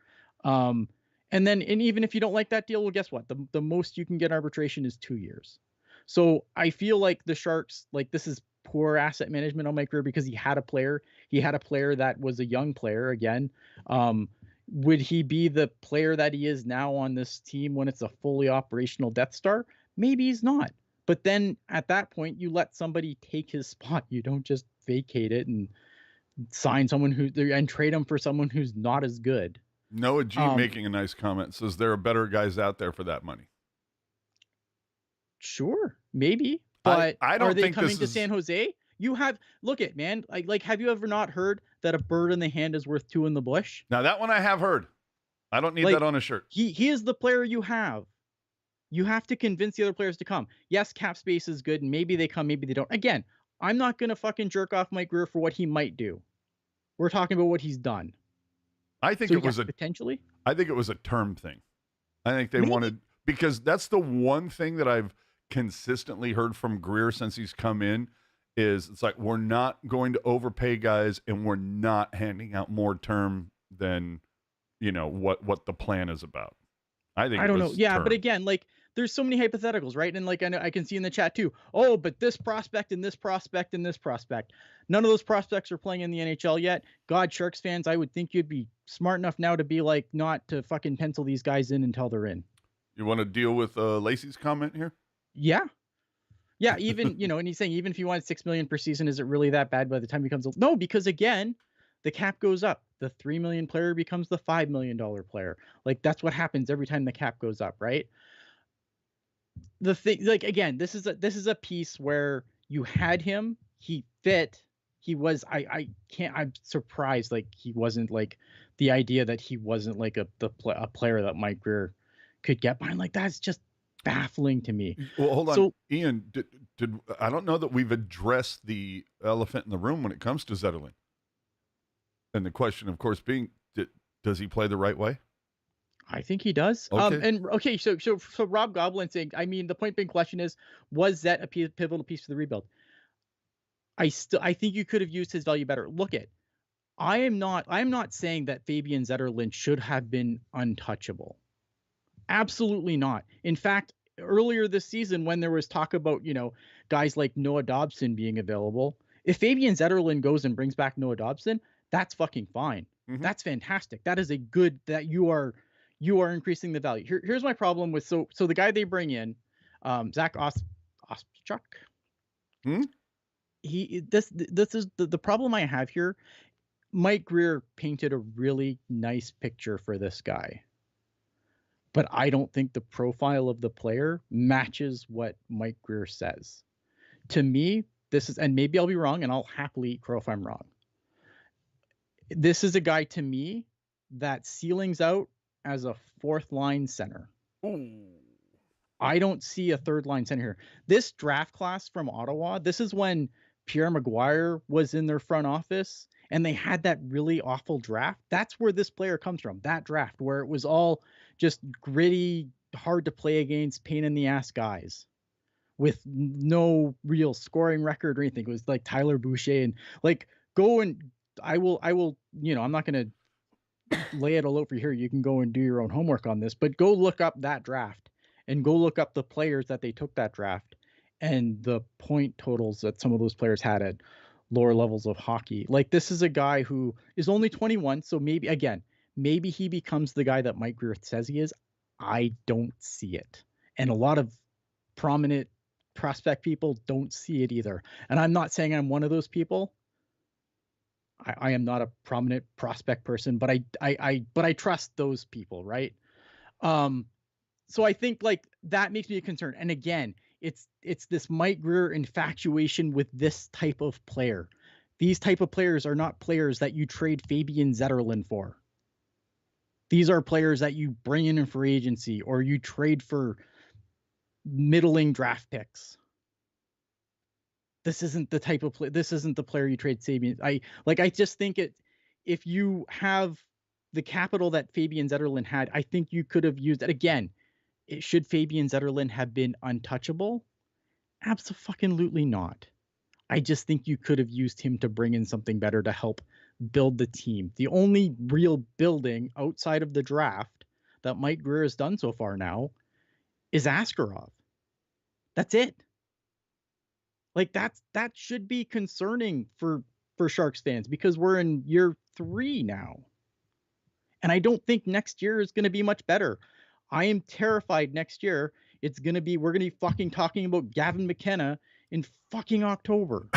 And even if you don't like that deal, well, guess what? The most you can get arbitration is 2 years. So I feel like the Sharks, like, this is poor asset management on Mike Grier because he had a player that was a young player again. Would he be the player that he is now on this team when it's a fully operational Death Star? Maybe he's not. But then at that point, you let somebody take his spot. You don't just vacate it and sign someone and trade him for someone who's not as good. Noah G making a nice comment says there are better guys out there for that money. Sure, maybe, but I don't are they think coming to San Jose? You have man. Like, have you ever not heard that a bird in the hand is worth 2 in the bush? Now that one I have heard. I don't need that on a shirt. He is the player you have. You have to convince the other players to come. Yes, cap space is good, and maybe they come, maybe they don't. Again, I'm not gonna fucking jerk off Mike Grier for what he might do. We're talking about what he's done. I think it was potentially. I think it was a term thing. I think they wanted, because that's the one thing that I've consistently heard from Grier since he's come in is it's like, we're not going to overpay guys and we're not handing out more term than, what the plan is about. I don't know. Yeah, but again, like, there's so many hypotheticals, right? And like, I know I can see in the chat too. Oh, but this prospect and this prospect and this prospect. None of those prospects are playing in the NHL yet. God, Sharks fans, I would think you'd be smart enough now to be like, not to fucking pencil these guys in until they're in. You want to deal with Lacey's comment here? Yeah. Yeah, even, and he's saying even if you wanted $6 million per season, is it really that bad by the time he comes? No, because again, the cap goes up. The $3 million player becomes the $5 million player. Like, that's what happens every time the cap goes up, right? The thing, like, again, this is a piece where you had him, he fit, he was, I'm surprised, like, he wasn't, like, the idea that he wasn't like a player that Mike Grier could get behind. Like, that's just baffling to me. Well, hold on, Ian. Did I don't know that we've addressed the elephant in the room when it comes to Zetterlund, and the question, of course, being, does he play the right way? I think he does. Okay. So Rob Goblin saying, I mean, the point being question is, was that a pivotal piece for the rebuild? I think you could have used his value better. I'm not saying that Fabian Zetterlund should have been untouchable. Absolutely not. In fact, earlier this season, when there was talk about, guys like Noah Dobson being available, if Fabian Zetterlund goes and brings back Noah Dobson, that's fucking fine. Mm-hmm. That's fantastic. That is a good, that you are increasing the value. Here's my problem with, so the guy they bring in, Zach Ostchuk. This is the problem I have here. Mike Grier painted a really nice picture for this guy, but I don't think the profile of the player matches what Mike Grier says. To me, this is, and maybe I'll be wrong, and I'll happily eat crow if I'm wrong. This is a guy to me that ceilings out as a 4th line center. Ooh. I don't see a 3rd line center here. This draft class from Ottawa, this is when Pierre Maguire was in their front office and they had that really awful draft. That's where this player comes from, that draft, where it was all just gritty, hard to play against, pain in the ass guys with no real scoring record or anything. It was like Tyler Boucher, and like, go and I will, I'm not going to lay it all over here. You can go and do your own homework on this, but go look up that draft and go look up the players that they took that draft and the point totals that some of those players had at lower levels of hockey. Like, this is a guy who is only 21. So maybe he becomes the guy that Mike Grier says he is. I don't see it. And a lot of prominent prospect people don't see it either. And I'm not saying I'm one of those people. I am not a prominent prospect person, but I trust those people, right? So I think, like, that makes me a concern. And again, it's this Mike Grier infatuation with this type of player. These type of players are not players that you trade Fabian Zetterlund for. These are players that you bring in free agency or you trade for middling draft picks. This isn't the type of play. This isn't the player you trade Fabian. I just think if you have the capital that Fabian Zetterlund had, I think you could have used it again. Should Fabian Zetterlund have been untouchable? Absolutely not. I just think you could have used him to bring in something better to help build the team. The only real building outside of the draft that Mike Grier has done so far now is Askarov. That's it. Like that should be concerning for Sharks fans because we're in year 3 now. And I don't think next year is going to be much better. I am terrified next year we're going to be fucking talking about Gavin McKenna in fucking October.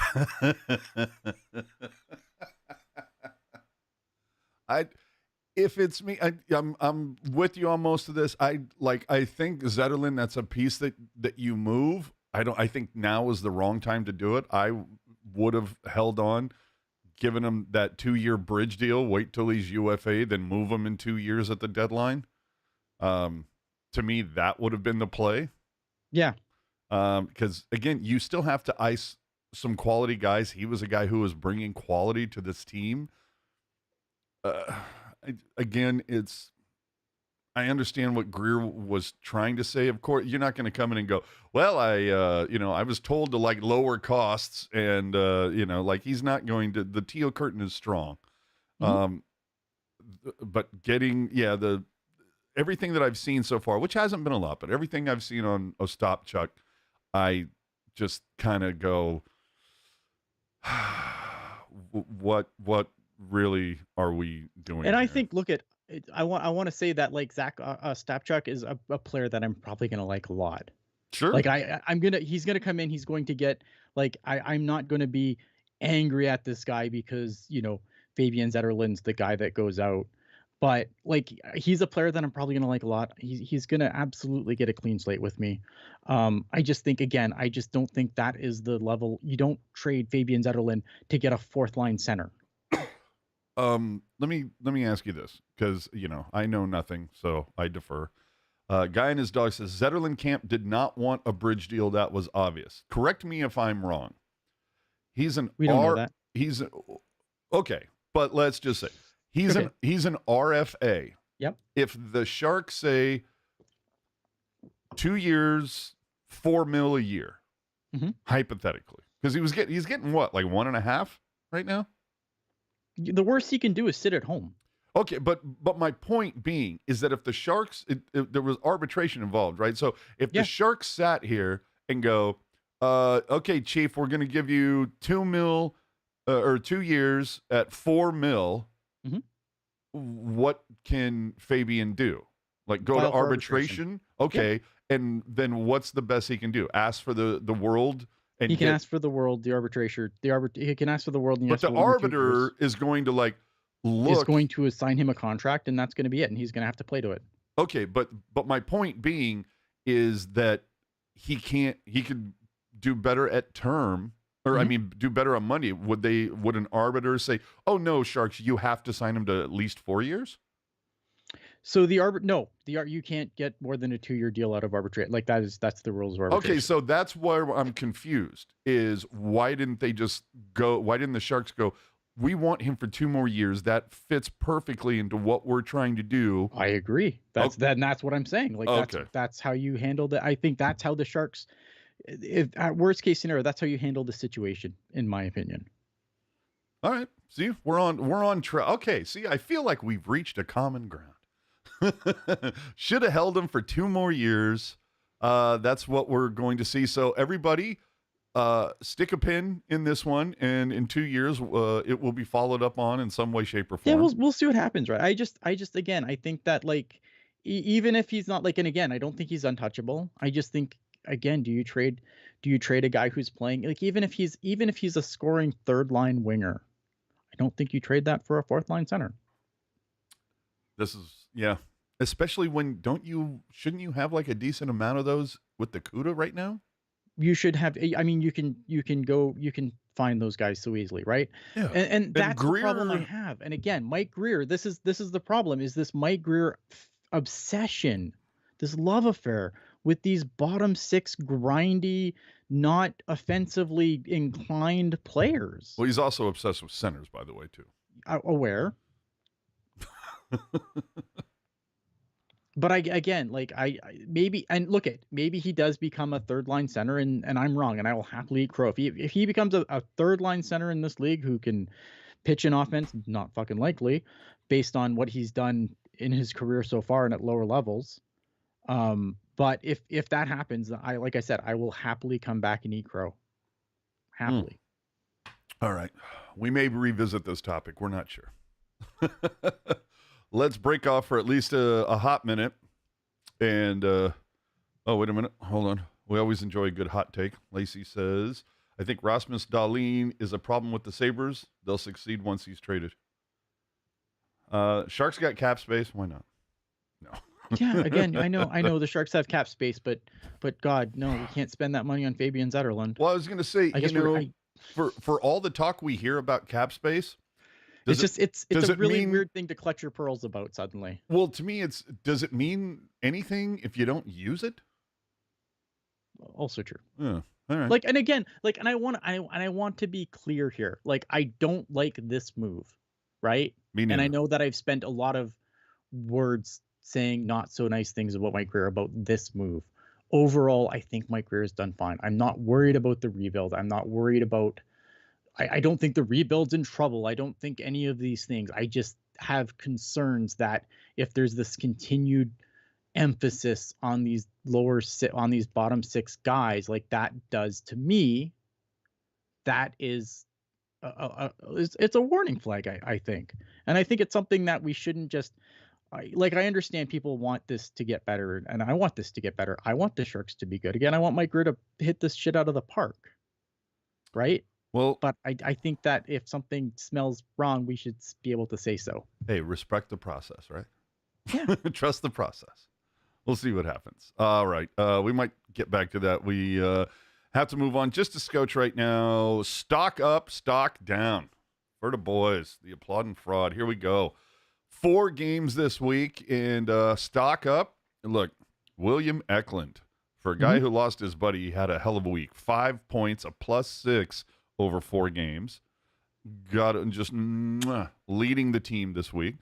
If it's me, I'm with you on most of this. I think Zetterlund, that's a piece that you move. I think now is the wrong time to do it. I would have held on, given him that 2-year bridge deal, wait till he's UFA, then move him in 2 years at the deadline. To me, that would have been the play. Yeah. Because again, you still have to ice some quality guys. He was a guy who was bringing quality to this team. Again, I understand what Grier was trying to say. Of course, you're not going to come in and go, well, I was told to like lower costs and, like he's not going to, the teal curtain is strong. Mm-hmm. But getting, everything that I've seen so far, which hasn't been a lot, but everything I've seen on Ostapchuk, I just kind of go, what really are we doing? And I here? think, look at, I want to say that like Zach Stapchuk is a player that I'm probably going to like a lot. Sure. Like he's going to come in, he's going to get like, I'm not going to be angry at this guy because, Fabian Zetterlund's the guy that goes out. But like he's a player that I'm probably going to like a lot. He's going to absolutely get a clean slate with me. I just think, again, I just don't think that is the level. You don't trade Fabian Zetterlund to get a fourth line center. Let me ask you this, because I know nothing, so I defer. Guy and his dog says Zetterlund camp did not want a bridge deal that was obvious. Correct me if I'm wrong. We don't know that. Okay, but let's just say he's an RFA. Yep. If the Sharks say 2 years, $4 million a year, hypothetically, because he's getting what, like 1.5 right now. The worst he can do is sit at home. Okay, but my point being is that if the Sharks, there was arbitration involved, right? So if the Sharks sat here and go, okay, Chief, we're going to give you $2 million or 2 years at $4 million, what can Fabian do? Like go to arbitration? Okay, and then what's the best he can do? Ask for the world. And he can ask for the world, the arbitrator. He can ask for the world. And but the arbiter is going to like look. Is going to assign him a contract, and that's going to be it. And he's going to have to play to it. Okay, but my point being is that he could do better at term, or I mean, do better on money. Would an arbiter say, "Oh no, Sharks, you have to sign him to at least 4 years"? So you can't get more than a 2-year deal out of arbitration. Like that's the rules of arbitration. Okay, so that's where I'm confused. Is why didn't the Sharks go, we want him for 2 more years. That fits perfectly into what we're trying to do. I agree. That's what I'm saying. Like that's how you handle that. I think that's how the Sharks, if at worst case scenario, that's how you handle the situation, in my opinion. All right. See, we're on track. Okay. See, I feel like we've reached a common ground. Should have held him for 2 more years. That's what we're going to see. So everybody, stick a pin in this one, and in 2 years, it will be followed up on in some way, shape, or form. Yeah, we'll see what happens, right? I just again, I think that like even if he's not like, and again, I don't think he's untouchable. I just think, again, do you trade a guy who's playing, like even if he's a scoring third line winger, I don't think you trade that for a fourth line center. This is especially when shouldn't you have like a decent amount of those with the CUDA right now? You should have. I mean, you can find those guys so easily, right? Yeah. And that's the problem I have. And again, Mike Grier, this is the problem, is this Mike Grier obsession, this love affair with these bottom 6 grindy, not offensively inclined players. Well, he's also obsessed with centers, by the way, too. Aware. But maybe, and look at, maybe he does become a third line center, and I'm wrong, and I will happily eat crow. If he becomes a third line center in this league who can pitch in offense, not fucking likely, based on what he's done in his career so far and at lower levels. But if that happens, like I said, I will happily come back and eat crow. Happily. All right. We may revisit this topic. We're not sure. Let's break off for at least a hot minute. And, oh, wait a minute. Hold on. We always enjoy a good hot take. Lacey says, I think Rasmus Dahlin is a problem with the Sabres. They'll succeed once he's traded. Sharks got cap space. Why not? No. Yeah, again, I know the Sharks have cap space, but God, no, we can't spend that money on Fabian Zetterlund. Well, I was going to say, for all the talk we hear about cap space, it's a really weird thing to clutch your pearls about suddenly. Well, to me, does it mean anything if you don't use it? Also true. Yeah. All right. And I want to be clear here. Like, I don't like this move, right? Me neither. And I know that I've spent a lot of words saying not so nice things about Mike Grier about this move. Overall, I think Mike Grier has done fine. I'm not worried about the rebuild. I'm not worried about. I don't think the rebuild's in trouble. I don't think any of these things. I just have concerns that if there's this continued emphasis on these bottom six guys, like that does to me, that is it's a warning flag. I think, and I think it's something that we shouldn't just. I understand people want this to get better, and I want this to get better. I want the Sharks to be good again. I want Mike Grier to hit this shit out of the park, right? Well, but I think that if something smells wrong, we should be able to say so. Hey, respect the process, right? Yeah. Trust the process. We'll see what happens. All right. We might get back to that. We have to move on. Just a scotch right now. Stock up, stock down. For the boys, the applaud and fraud. Here we go. 4 games this week, and stock up. Look, William Eklund, for a guy who lost his buddy, he had a hell of a week. 5 points, a +6 over 4 games. Got it, just leading the team this week.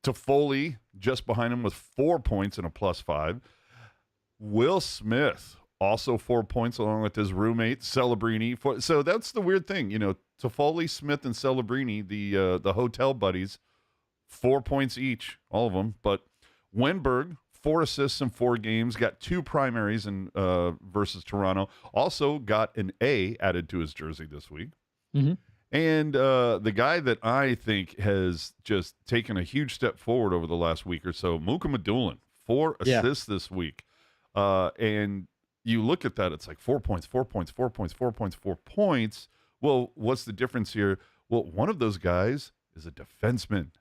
Toffoli just behind him with 4 points and a +5. Will Smith also 4 points along with his roommate Celebrini. So that's the weird thing, Toffoli, Smith, and Celebrini, the hotel buddies. 4 points each, all of them. But Wennberg, 4 assists in 4 games, got 2 primaries in versus Toronto. Also got an A added to his jersey this week. Mm-hmm. And the guy that I think has just taken a huge step forward over the last week or so, Mukhamadullin, 4 assists this week. And you look at that, it's like 4 points, 4 points, 4 points, 4 points, 4 points. Well, what's the difference here? Well, one of those guys is a defenseman.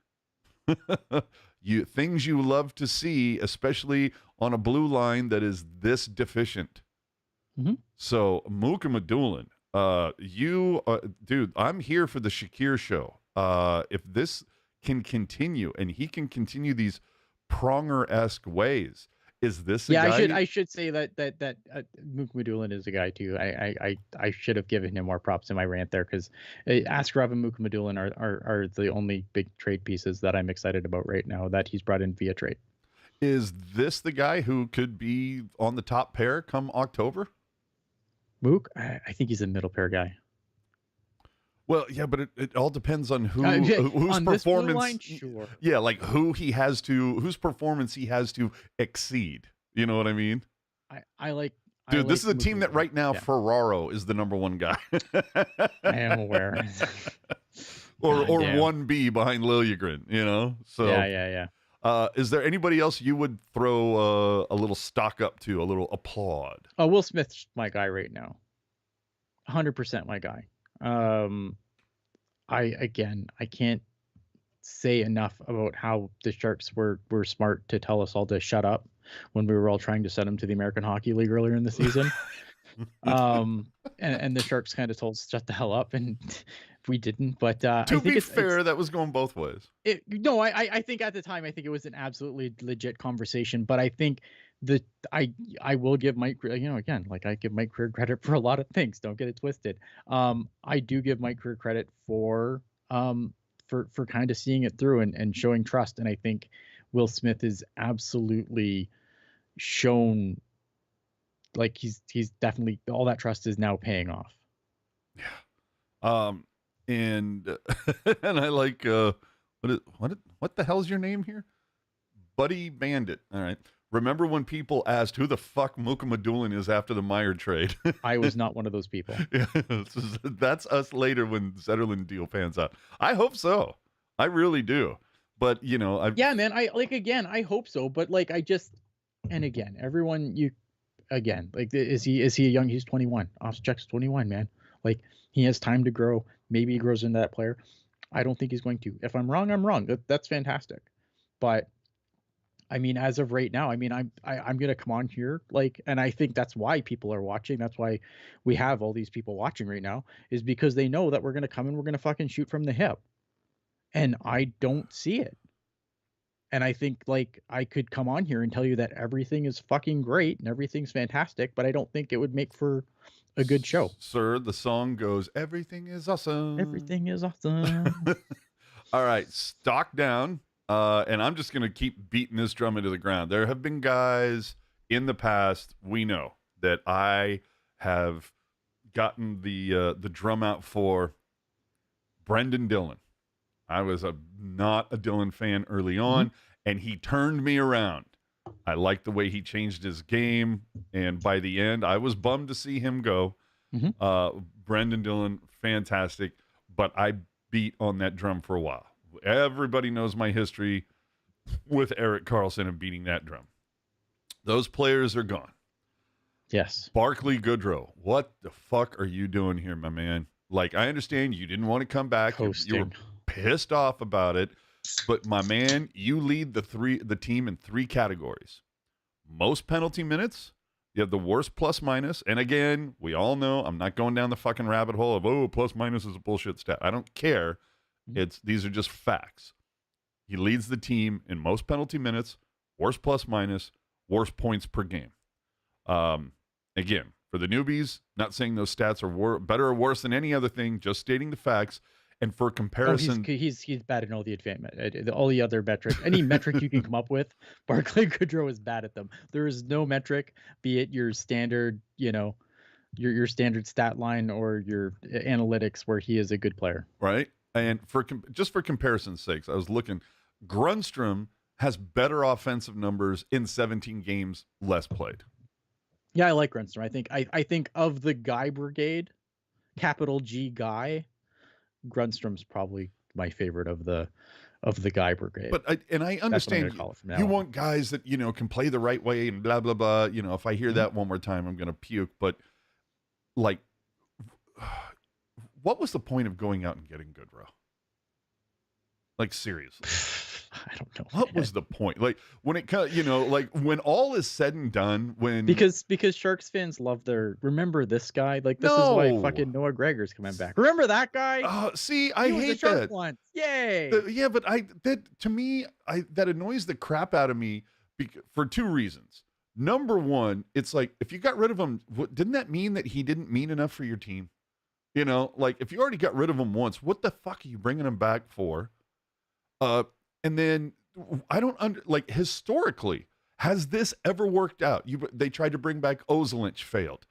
Things you love to see, especially on a blue line that is this deficient. Mm-hmm. So Mukhamadullin, dude, I'm here for the Shakir show. If this can continue and he can continue these Pronger-esque ways, is this a guy? I should say that Mukhamadullin is a guy too. I should have given him more props in my rant there, because Askarov and Mukhamadullin are the only big trade pieces that I'm excited about right now that he's brought in via trade. Is this the guy who could be on the top pair come October? Mook, I think he's a middle pair guy. Well, yeah, but it all depends on whose on performance. This blue line, sure. Yeah, like whose performance he has to exceed. You know what I mean? This is a team that right now Ferraro is the number 1 guy. I am aware. or 1B behind Liljegren. So yeah. Is there anybody else you would throw a little stock up to, a little applaud? Oh, Will Smith's my guy right now. 100% my guy. I can't say enough about how the Sharks were smart to tell us all to shut up when we were all trying to send him to the American Hockey League earlier in the season. And the Sharks kind of told us shut the hell up, and we didn't. But to be fair, that was going both ways. I think at the time, I think it was an absolutely legit conversation. But I think I will give Mike, again, like I give Mike Grier credit for a lot of things. Don't get it twisted. I do give Mike Grier credit for kind of seeing it through and showing trust. And I think Will Smith is absolutely shown like he's definitely, all that trust is now paying off. And and I like what the hell's your name here? Buddy Bandit. All right. Remember when people asked who the fuck Mukhamadullin is after the Meyer trade? I was not one of those people. Yeah, that's us later when Zetterlund deal pans out. I hope so. I really do. But Yeah, man. I hope so. But like, and again, everyone, is he a young? He's 21. Ovechek's 21, man. Like, he has time to grow. Maybe he grows into that player. I don't think he's going to. If I'm wrong, I'm wrong. That's fantastic. But I mean, as of right now, I mean, I'm gonna come on here, like, and I think that's why people are watching. That's why we have all these people watching right now, is because they know that we're gonna come and we're gonna fucking shoot from the hip, and I don't see it. And I think, like, I could come on here and tell you that everything is fucking great and everything's fantastic, but I don't think it would make for a good show. Sir, the song goes, everything is awesome. Everything is awesome. All right, stock down. And I'm just going to keep beating this drum into the ground. There have been guys in the past, we know, that I have gotten the drum out for. Brendan Dillon. I was not a Dillon fan early on, and he turned me around. I liked the way he changed his game, and by the end, I was bummed to see him go. Brendan Dillon, fantastic, but I beat on that drum for a while. Everybody knows my history with Erik Karlsson and beating that drum. Those players are gone. Yes. Barkley Goodrow, what the fuck are you doing here, my man? Like, I understand you didn't want to come back. You were pissed off about it. But, my man, you lead the team in 3 categories. Most penalty minutes. You have the worst plus minus. And, again, we all know I'm not going down the fucking rabbit hole of, plus minus is a bullshit stat. I don't care. These are just facts. He leads the team in most penalty minutes, worst plus minus, worst points per game. Again, for the newbies, not saying those stats are better or worse than any other thing, just stating the facts. And for comparison, he's bad at all the other metrics. Any metric you can come up with, Barkley Goodrow is bad at them. There is no metric, be it your standard, your standard stat line or your analytics, where he is a good player. Right. And for comparison's sakes, I was looking. Grundstrom has better offensive numbers in 17 games less played. Yeah, I like Grundstrom. I think of the guy brigade, capital G guy, Grundstrom's probably my favorite of the guy brigade. But I understand you want guys that can play the right way and blah blah blah. If I hear that one more time, I'm gonna puke. But like, what was the point of going out and getting Goodrow? Like, seriously. I don't know. What was the point? Like, when it like when all is said and done, because Sharks fans love remember this guy? Like, this is why fucking Noah Gregor's coming back. Remember that guy? See, I hate that. Once. Yay. Yeah, but that annoys the crap out of me for 2 reasons. Number one, it's like, if you got rid of him, didn't that mean that he didn't mean enough for your team? Like, if you already got rid of him once, what the fuck are you bringing him back for? And then I don't historically, has this ever worked out? They tried to bring back Ozelinch, failed.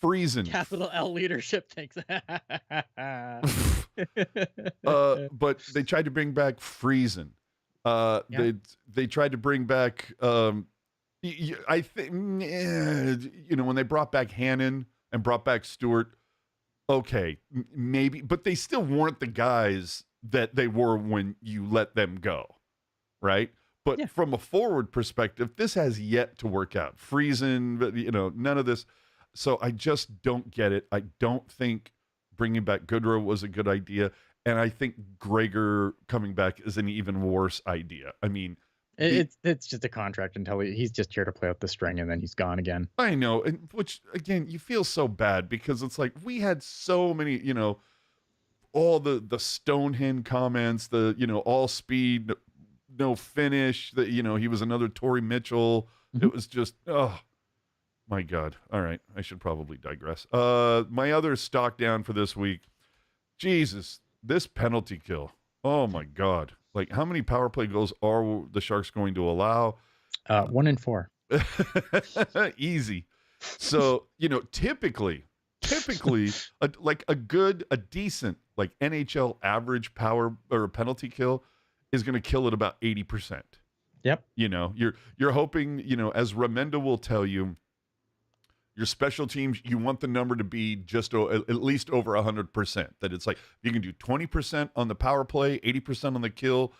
Friesen. Capital L leadership, thanks. But they tried to bring back Friesen. They tried to bring back, I think, when they brought back Hannon and brought back Stewart, okay, maybe, but they still weren't the guys that they were when you let them go, right? But from a forward perspective, this has yet to work out. Friesen, none of this. So I just don't get it. I don't think bringing back Goodrow was a good idea. And I think Gregor coming back is an even worse idea. I mean, it's just a contract until he's just here to play out the string, and then he's gone again. I know. And which, again, you feel so bad because it's like we had so many, all the Stonehenge comments, all speed, no finish, that, he was another Torrey Mitchell. It was just, oh my God. All right. I should probably digress. My other stock down for this week, Jesus, this penalty kill. Oh my God. Like, how many power play goals are the Sharks going to allow? 1 in 4. Easy. So, typically, a decent, like NHL average power or penalty kill is going to kill at about 80%. Yep. You're hoping, as Ramenda will tell you, your special teams, you want the number to be just at least over 100%. That it's like you can do 20% on the power play, 80% on the kill,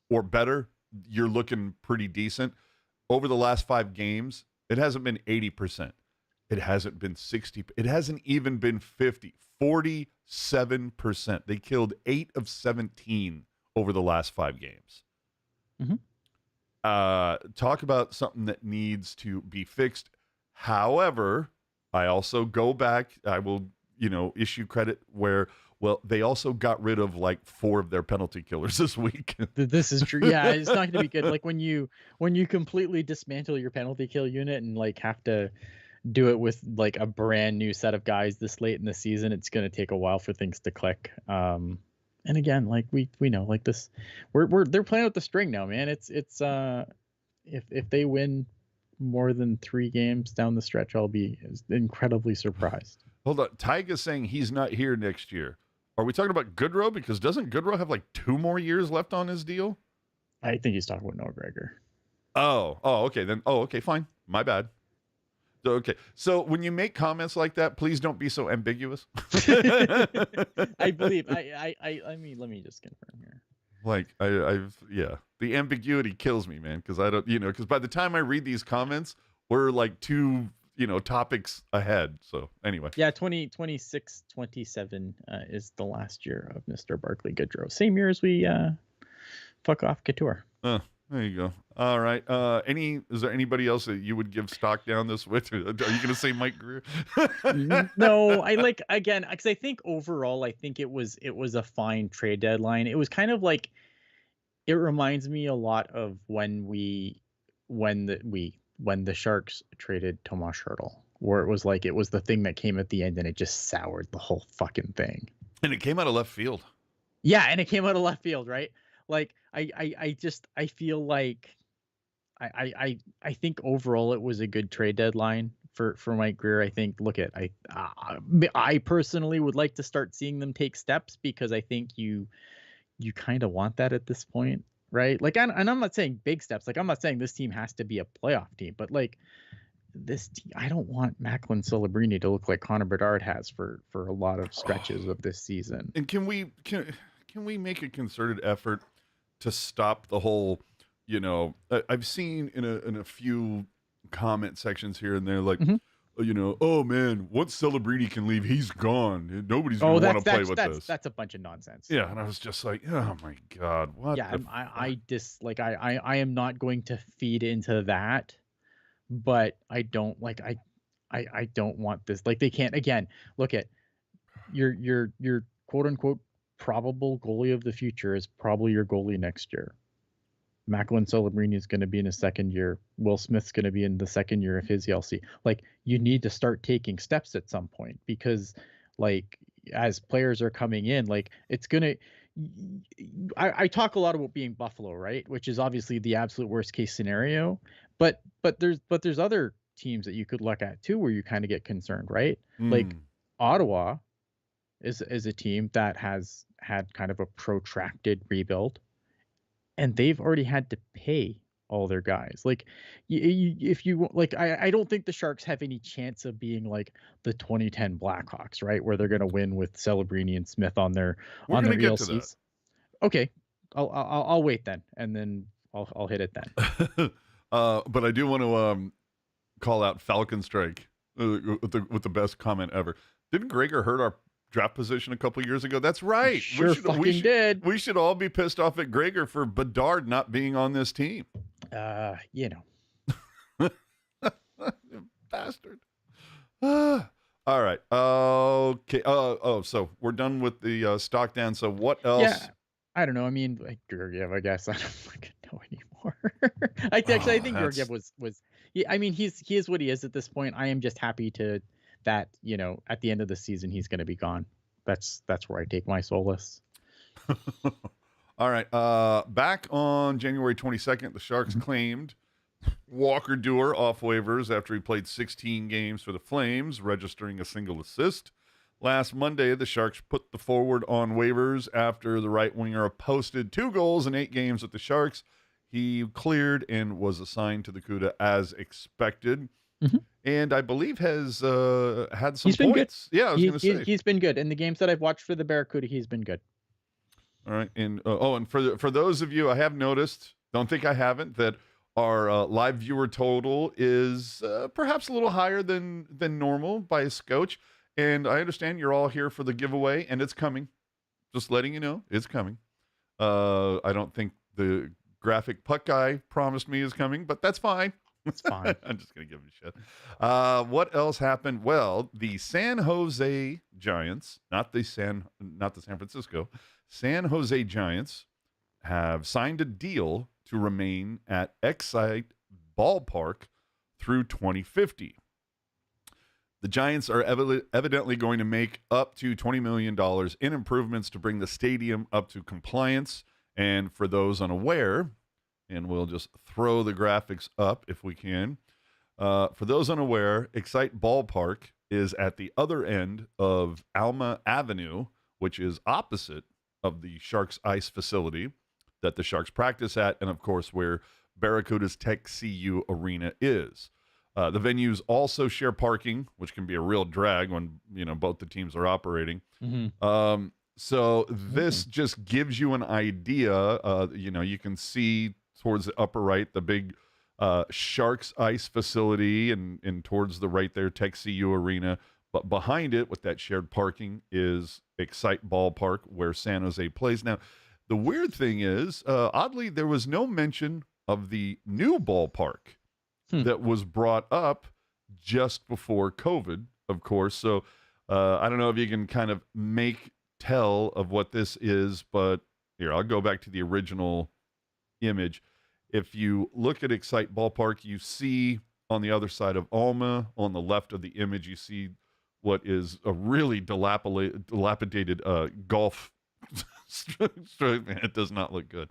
or better. You're looking pretty decent. Over the last 5 games, it hasn't been 80%. It hasn't been 60. It hasn't even been 50. 47%. They killed 8 of 17 over the last 5 games. Mm-hmm. Talk about something that needs to be fixed. However, I also go back. I will, issue credit where, they also got rid of like 4 of their penalty killers this week. This is true. Yeah, it's not going to be good. Like when you completely dismantle your penalty kill unit and like have to do it with like a brand new set of guys this late in the season, it's going to take a while for things to click. And again, like we know, like this, they're playing with the string now, man. It's if they win more than 3 games down the stretch, I'll be incredibly surprised. Hold on. Tyga's saying he's not here next year. Are we talking about Goodrow? Because doesn't Goodrow have like 2 more years left on his deal? I think he's talking about Noah Gregor. Oh, okay. Then, okay, fine. My bad. So, okay. So when you make comments like that, please don't be so ambiguous. I believe. I mean, let me just confirm here. Like the ambiguity kills me, man. Because I don't, because by the time I read these comments, we're like 2, topics ahead. So anyway, yeah, 2026, 27 is the last year of Mr. Barkley Goodrow. Same year as we fuck off Couture. There you go. All right. Is there anybody else that you would give stock down this with? Are you going to say Mike Greer? No, I like, again, because I think overall, I think it was a fine trade deadline. It was kind of like, it reminds me a lot of when the Sharks traded Tomas Hertl, where it was like, it was the thing that came at the end and it just soured the whole fucking thing. And it came out of left field. Yeah. And it came out of left field, right? Like, I feel like I think overall it was a good trade deadline for Mike Greer. I think, I personally would like to start seeing them take steps, because I think you kind of want that at this point, right? Like, and I'm not saying big steps. Like, I'm not saying this team has to be a playoff team, but like this team, I don't want Macklin Celebrini to look like Connor Bedard has for a lot of stretches of this season. And can we make a concerted effort to stop the whole, I've seen in a few comment sections here and there, like, oh man, once Celebrini can leave, he's gone. Nobody's going to want to play with this. That's a bunch of nonsense. Yeah, and I was just like, oh my God, what? Yeah, I am not going to feed into that, but I don't I don't want this. Like, they can't, again, look at your quote unquote probable goalie of the future is probably your goalie next year. Macklin Celebrini is going to be in his second year. Will Smith's going to be in the second year of his ELC. Like, you need to start taking steps at some point, because like, as players are coming in, like, it's going to, I talk a lot about being Buffalo, right? Which is obviously the absolute worst case scenario, but there's other teams that you could look at too, where you kind of get concerned, right? Like, Ottawa is a team that has had kind of a protracted rebuild, and they've already had to pay all their guys. Like, if you like, I don't think the Sharks have any chance of being like the 2010 Blackhawks, right, where they're going to win with Celebrini and Smith on their ELCs. Okay, I'll wait then, and then I'll hit it then. But I do want to call out Falcon Strike with the best comment ever. Didn't Gregor hurt our draft position a couple years ago? That's right. We did. We should all be pissed off at Gregor for Bedard not being on this team. Bastard. All right. Okay. So we're done with the stock down. So what else? Yeah. I don't know. I mean, like Georgiev, I guess. I don't fucking know anymore. I think Georgiev was. I mean, he is what he is at this point. I am just happy that at the end of the season he's going to be gone. That's where I take my solace. All right. Back on January 22nd, the Sharks claimed Walker Duehr off waivers after he played 16 games for the Flames, registering a single assist. Last Monday, the Sharks put the forward on waivers after the right winger posted 2 goals in 8 games with the Sharks. He cleared and was assigned to the CUDA as expected. Mhm. And I believe has had some He's been good. points. Yeah, I was going to say. He's been good. In the games that I've watched for the Barracuda, he's been good. All right. And and for those of you, I have noticed, don't think I haven't, that our live viewer total is perhaps a little higher than normal by a scotch. And I understand you're all here for the giveaway, and it's coming. Just letting you know, it's coming. I don't think the graphic puck guy promised me is coming, but that's fine. It's fine. I'm just going to give him a shit. What else happened? Well, the San Jose Giants, not the San Francisco, San Jose Giants have signed a deal to remain at Excite Ballpark through 2050. The Giants are evidently going to make up to $20 million in improvements to bring the stadium up to compliance. And for those unaware, and we'll just throw the graphics up if we can. For those unaware, Excite Ballpark is at the other end of Alma Avenue, which is opposite of the Sharks ice facility that the Sharks practice at, and of course where Barracuda's Tech CU Arena is. The venues also share parking, which can be a real drag when both the teams are operating. Mm-hmm. So this just gives you an idea. You can see towards the upper right the big Sharks ice facility, and towards the right there Tech CU Arena. But behind it, with that shared parking, is Excite Ballpark, where San Jose plays. Now, the weird thing is, oddly, there was no mention of the new ballpark that was brought up just before COVID, of course. So I don't know if you can kind of make tell of what this is, but here, I'll go back to the original image. If you look at Excite Ballpark, you see on the other side of Alma, on the left of the image, you see what is a really dilapidated golf stroke. Man, it does not look good.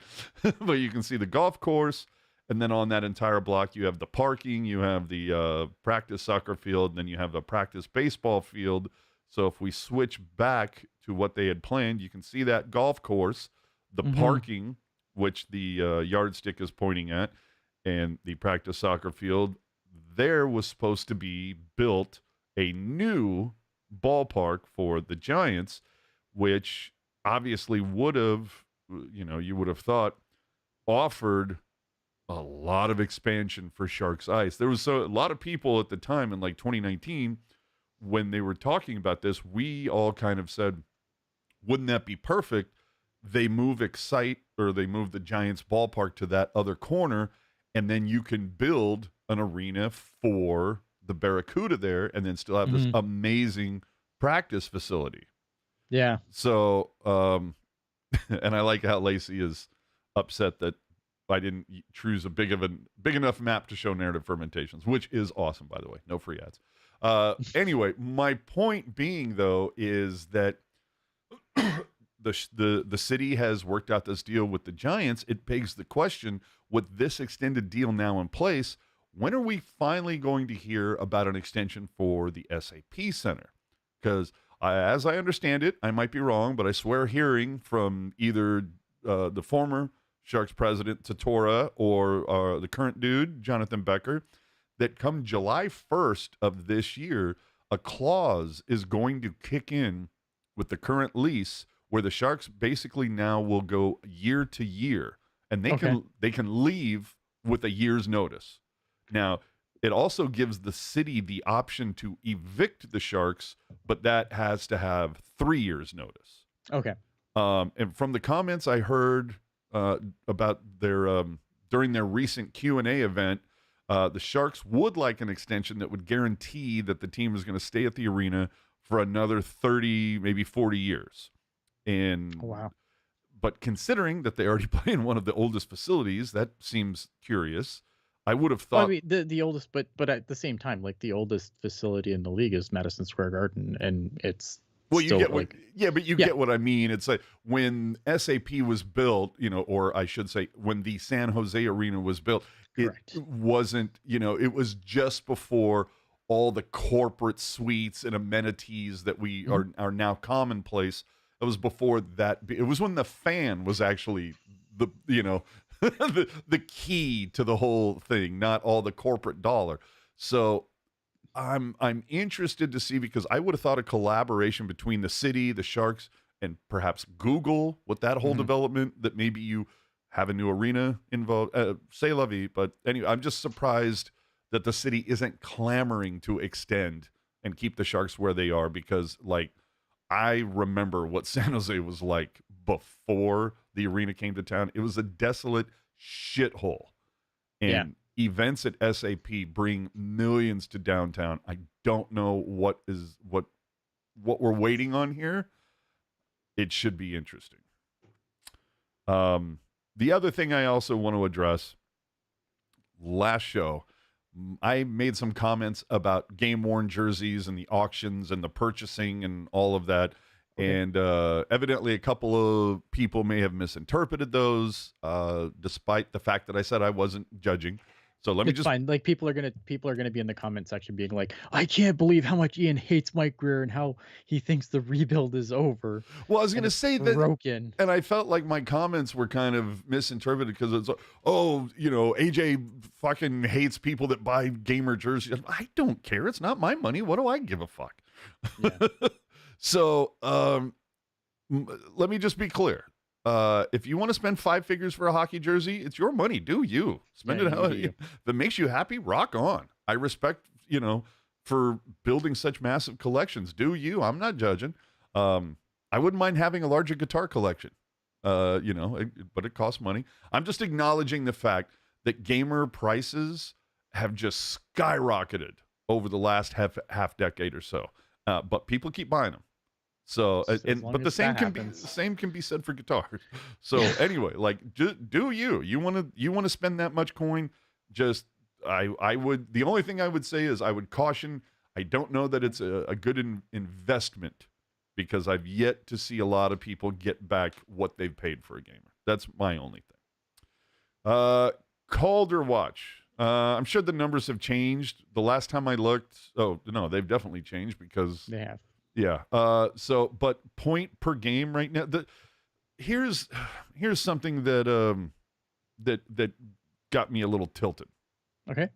But you can see the golf course, and then on that entire block, you have the parking, you have the practice soccer field, and then you have a practice baseball field. So if we switch back to what they had planned, you can see that golf course, the parking, which the yardstick is pointing at, and the practice soccer field. There was supposed to be built a new ballpark for the Giants, which obviously would have, you would have thought offered a lot of expansion for Sharks Ice. There was a lot of people at the time in like 2019 when they were talking about this, we all kind of said, wouldn't that be perfect? They move the Giants ballpark to that other corner, and then you can build an arena for the Barracuda there and then still have this amazing practice facility. Yeah. So, and I like how Lacey is upset that I didn't choose a big enough map to show narrative fermentations, which is awesome, by the way. No free ads. Anyway, my point being, though, is that the city has worked out this deal with the Giants. It begs the question, with this extended deal now in place, when are we finally going to hear about an extension for the SAP Center? Because as I understand it, I might be wrong, but I swear hearing from either the former Sharks president, Tatora, or the current dude, Jonathan Becker, that come July 1st of this year, a clause is going to kick in with the current lease where the Sharks basically now will go year to year, and they can leave with a year's notice. Now, it also gives the city the option to evict the Sharks, but that has to have 3 years notice. Okay. And from the comments I heard about their during their recent Q&A event, the Sharks would like an extension that would guarantee that the team is going to stay at the arena for another 30, maybe 40 years. And wow. But considering that they already play in one of the oldest facilities, that seems curious. I would have thought. Well, I mean, the oldest, but at the same time, like the oldest facility in the league is Madison Square Garden, and it's Well, you still, get like, what, yeah, but you Yeah. get what I mean. It's like when SAP was built, or I should say, when the San Jose Arena was built, Correct. it wasn't, it was just before all the corporate suites and amenities that we are now commonplace. It was before that. It was when the fan was actually the key to the whole thing, not all the corporate dollar. So I'm interested to see, because I would have thought a collaboration between the city, the Sharks, and perhaps Google with that whole development, that maybe you have a new arena involved. Say la vie, but anyway, I'm just surprised that the city isn't clamoring to extend and keep the Sharks where they are, because like I remember what San Jose was like before the arena came to town. It was a desolate shithole. And events at SAP bring millions to downtown. I don't know what we're waiting on here. It should be interesting. The other thing I also want to address, last show, I made some comments about game-worn jerseys and the auctions and the purchasing and all of that. Okay. And evidently a couple of people may have misinterpreted those, despite the fact that I said I wasn't judging. So let me just fine. Like people are gonna be in the comment section being like, I can't believe how much Ian hates Mike Greer and how he thinks the rebuild is over. Well, I was gonna say that broken. And I felt like my comments were kind of misinterpreted, because it's AJ fucking hates people that buy gamer jerseys. I don't care. It's not my money. What do I give a fuck? Yeah. So let me just be clear. If you want to spend 5 figures for a hockey jersey, it's your money. Do you spend it how if it makes you happy? Rock on. I respect for building such massive collections. Do you? I'm not judging. I wouldn't mind having a larger guitar collection. But it costs money. I'm just acknowledging the fact that gamer prices have just skyrocketed over the last half decade or so. But people keep buying them. So, but the same can be said for guitars. So anyway, like, do you want to spend that much coin? Just, I would, the only thing I would say is I would caution. I don't know that it's a good investment, because I've yet to see a lot of people get back what they've paid for a gamer. That's my only thing. Calder watch. I'm sure the numbers have changed. The last time I looked, oh no, they've definitely changed, because they have. Yeah. But point per game right now. Here's something that that got me a little tilted. Okay.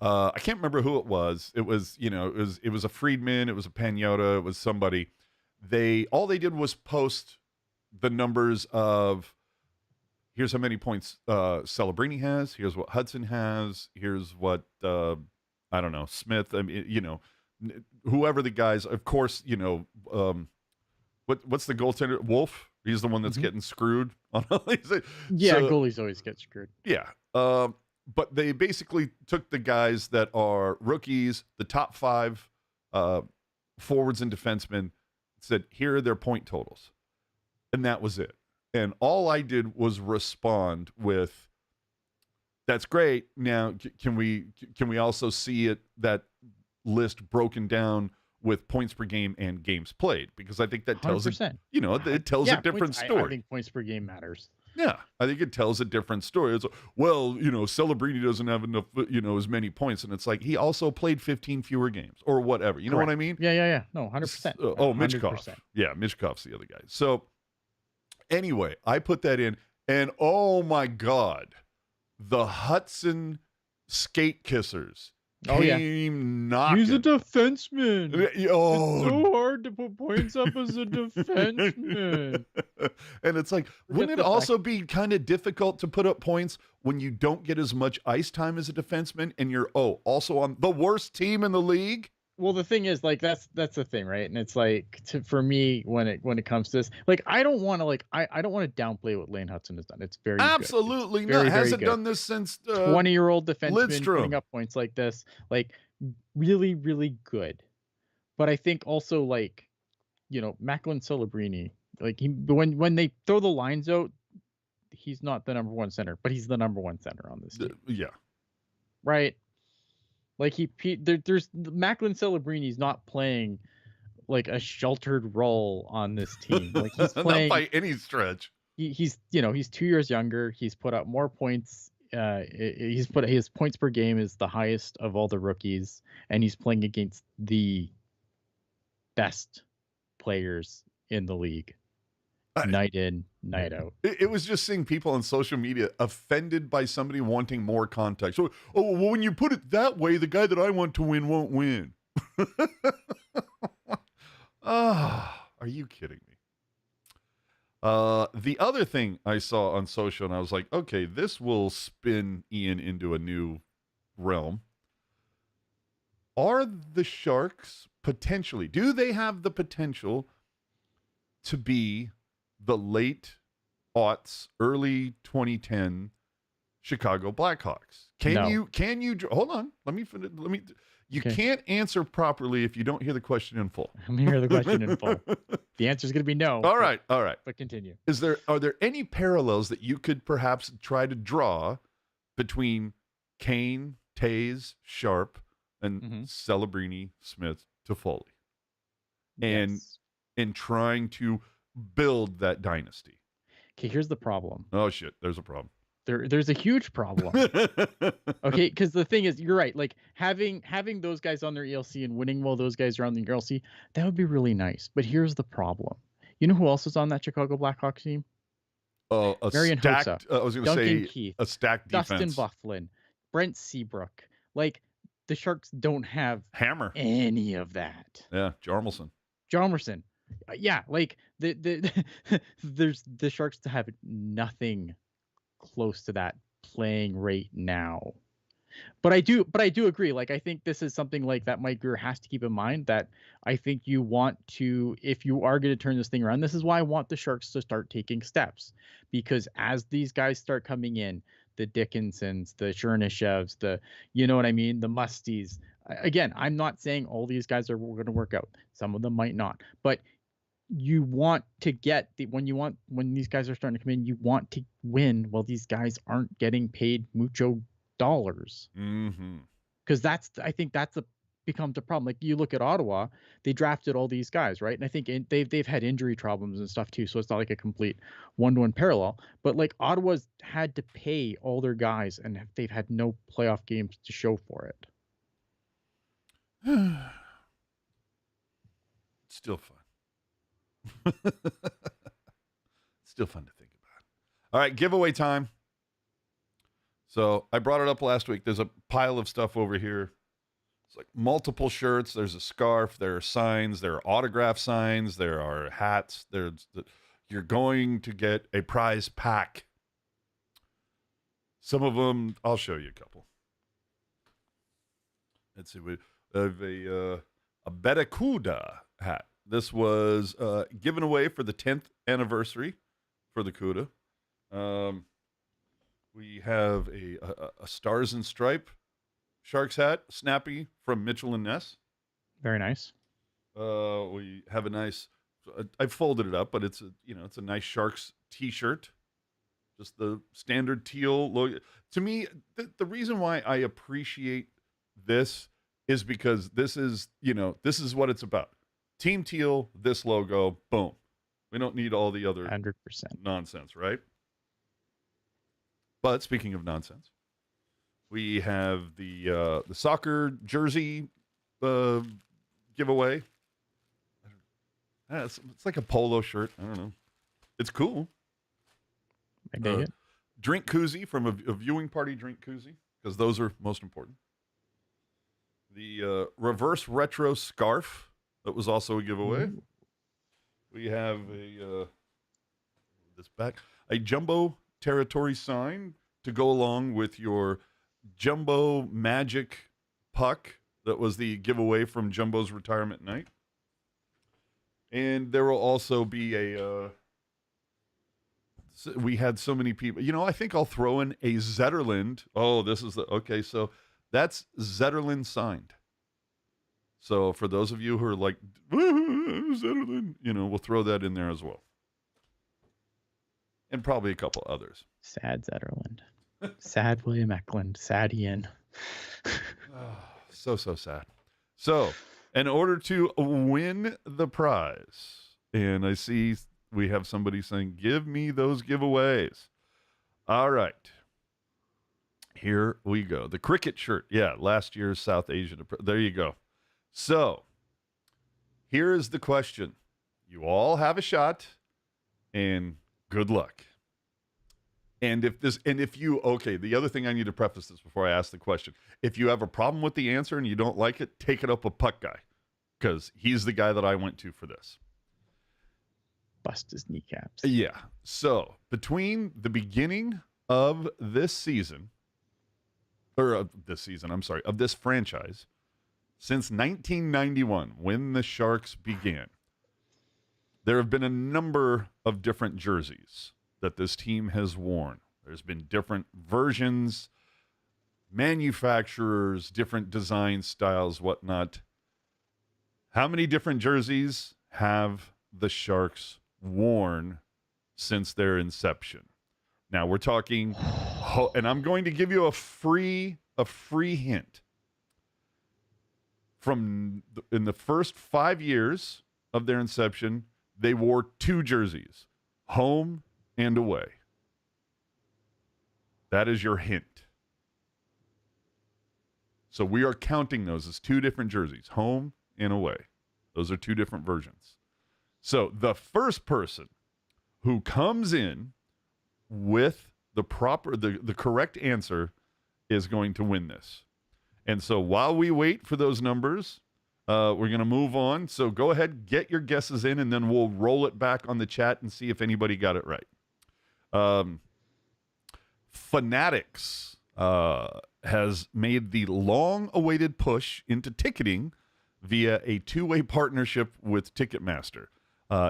I can't remember who it was. It was it was a Friedman. It was a Pagnotta. It was somebody. All they did was post the numbers of, here's how many points Celebrini has. Here's what Hudson has. Here's what I don't know, Smith. I mean, whoever the guys, of course, what's the goaltender? Wolf. He's the one that's getting screwed on all these. Yeah, goalies always get screwed. Yeah. But they basically took the guys that are rookies, the top 5 forwards and defensemen, said, here are their point totals. And that was it. And all I did was respond with, that's great. Now, can we also see that list broken down with points per game and games played? Because I think that tells 100%. it tells a different story. I think points per game matters. Yeah, I think it tells a different story. It's Celebrini doesn't have enough, as many points, and it's like he also played 15 fewer games or whatever. You know what I mean? Yeah. No, 100%. Michkov. Yeah, Michkov's the other guy. So anyway, I put that in, and oh my God, the Hudson skate kissers came knocking. He's a defenseman. Oh. It's so hard to put points up as a defenseman. And it's like, wouldn't it also be kind of difficult to put up points when you don't get as much ice time as a defenseman, and you're also on the worst team in the league? Well, the thing is, like, that's the thing, right? And it's like, for me, when it comes to this, like, I don't want to I don't want to downplay what Lane Hudson has done. It's very absolutely good. Not. Hasn't done this since 20-year-old defenseman Lidstrom. putting up points like this, like, really, really good. But I think also, like, Macklin, Celebrini, like, when they throw the lines out, he's not the number 1 center, but he's the number 1 center on this team. Yeah. Right. Like there's Macklin Celebrini's not playing like a sheltered role on this team. Like he's playing. Not by any stretch. He's 2 years younger. He's put up more points. His points per game is the highest of all the rookies, and he's playing against the best players in the league, night in, night out. It was just seeing people on social media offended by somebody wanting more context. So, well, when you put it that way, the guy that I want to win won't win. Are you kidding me? The other thing I saw on social, and I was like, okay, this will spin Ian into a new realm. Are the Sharks potentially, do they have the potential to be the late aughts, early 2010 Chicago Blackhawks? Can you, hold on, let me, you Okay. can't answer properly if you don't hear the question in full. I'm gonna hear the question in full. The answer is gonna be no. All right. But continue. Are there any parallels that you could perhaps try to draw between Kane, Tays, Sharp, and Celebrini, Smith, Toffoli, and Yes. in trying to build that dynasty? Okay, here's the problem. Oh shit, there's a problem. There's a huge problem. Okay, because the thing is, you're right. Like having those guys on their ELC and winning while those guys are on the ELC, that would be really nice. But here's the problem. You know who else is on that Chicago Blackhawks team? A Marian stacked, Hossa, I was going to Duncan say Keith, a stacked Dustin defense. Byfuglien, Brent Seabrook. Like the Sharks don't have Hammer. any of that. Yeah, Jarmelson. Jarmerson. Yeah, like the there's the Sharks to have nothing close to that playing right now. But I do agree. Like I think this is something like that Mike Greer has to keep in mind, that I think you want to, if you are going to turn this thing around, this is why I want the Sharks to start taking steps, because as these guys start coming in, the Dickinsons, the Chernishevs, the, you know what I mean, the Musties. Again, I'm not saying all these guys are going to work out. Some of them might not, but you want to get when these guys are starting to come in, you want to win while these guys aren't getting paid mucho dollars. Because I think that's becomes a problem. Like you look at Ottawa, they drafted all these guys, right? And I think they've had injury problems and stuff too, so it's not like a complete one-to-one parallel. But like Ottawa's had to pay all their guys, and they've had no playoff games to show for it. It's still fun. Still fun to think about. All right, giveaway time. So I brought it up last week. There's a pile of stuff over here. It's like multiple shirts. There's a scarf. There are signs. There are autograph signs. There are hats. You're going to get a prize pack. Some of them, I'll show you a couple. Let's see. We have a Barracuda hat. This was given away for the 10th anniversary for the CUDA. We have a Stars and Stripe Sharks hat, snappy, from Mitchell and Ness. Very nice. We have a nice, I folded it up, but it's a nice Sharks t-shirt. Just the standard teal logo. To me, the reason why I appreciate this is because this is what it's about. Team teal, this logo, boom. We don't need all the other 100%. nonsense, right? But speaking of nonsense, we have the soccer jersey giveaway. It's like a polo shirt. I don't know. It's cool. I dig it. Drink koozie from a viewing party drink koozie, because those are most important. The reverse retro scarf that was also a giveaway. Ooh. We have a jumbo territory sign to go along with your jumbo magic puck that was the giveaway from Jumbo's retirement night. And there will also be we had so many people. I think I'll throw in a Zetterlund. Oh, this is okay. So that's Zetterlund signed. So for those of you who are like, Zetterlund, we'll throw that in there as well. And probably a couple others. Sad Zetterlund. Sad William Eklund. Sad Ian. So sad. So in order to win the prize. And I see we have somebody saying, give me those giveaways. All right. Here we go. The cricket shirt. Yeah, last year's South Asian. There you go. So, here is the question. You all have a shot, and good luck. The other thing I need to preface this before I ask the question. If you have a problem with the answer and you don't like it, take it up with Puck Guy, because he's the guy that I went to for this. Bust his kneecaps. Yeah. So, between the beginning of this season, of this franchise, since 1991, when the Sharks began, there have been a number of different jerseys that this team has worn. There's been different versions, manufacturers, different design styles, whatnot. How many different jerseys have the Sharks worn since their inception? Now we're talking, and I'm going to give you a free hint. In the first 5 years of their inception, they wore 2 jerseys, home and away. That is your hint. So we are counting those as 2 different jerseys, home and away. Those are 2 different versions. So the first person who comes in with the correct answer is going to win this. And so while we wait for those numbers, we're going to move on. So go ahead, get your guesses in, and then we'll roll it back on the chat and see if anybody got it right. Fanatics has made the long-awaited push into ticketing via a 2-way partnership with Ticketmaster.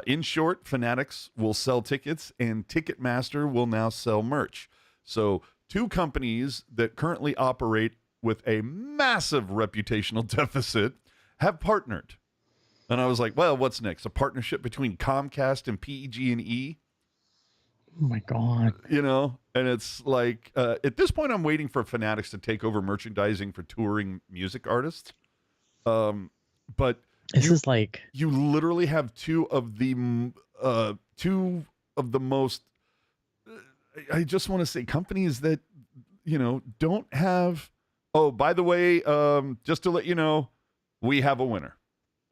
In short, Fanatics will sell tickets, and Ticketmaster will now sell merch. So 2 companies that currently operate with a massive reputational deficit have partnered. And I was like, well, what's next? A partnership between Comcast and PG&E? Oh, my God. You know, and it's like, at this point, I'm waiting for Fanatics to take over merchandising for touring music artists. But this is like, you literally have two of the most, I just want to say, companies that, you know, don't have. Oh, by the way, just to let you know, we have a winner.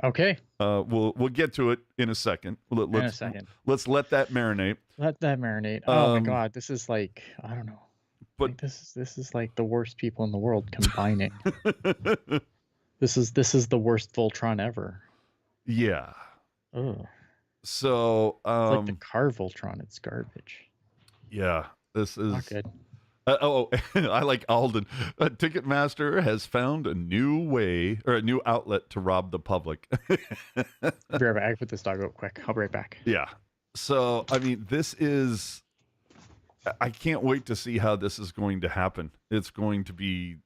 okay. We'll get to it in a second. Let's let that marinate. Let that marinate. Oh my God, this is like, I don't know. But like this is like the worst people in the world combining. This is the worst Voltron ever. Yeah. Ugh. So It's like the car Voltron. It's garbage. Yeah, this is Not good. I like Alden. Ticketmaster has found a new way or a new outlet to rob the public. Be right back. Put this dog out quick. I'll be right back. Yeah. So, I mean, I can't wait to see how this is going to happen. It's going to be,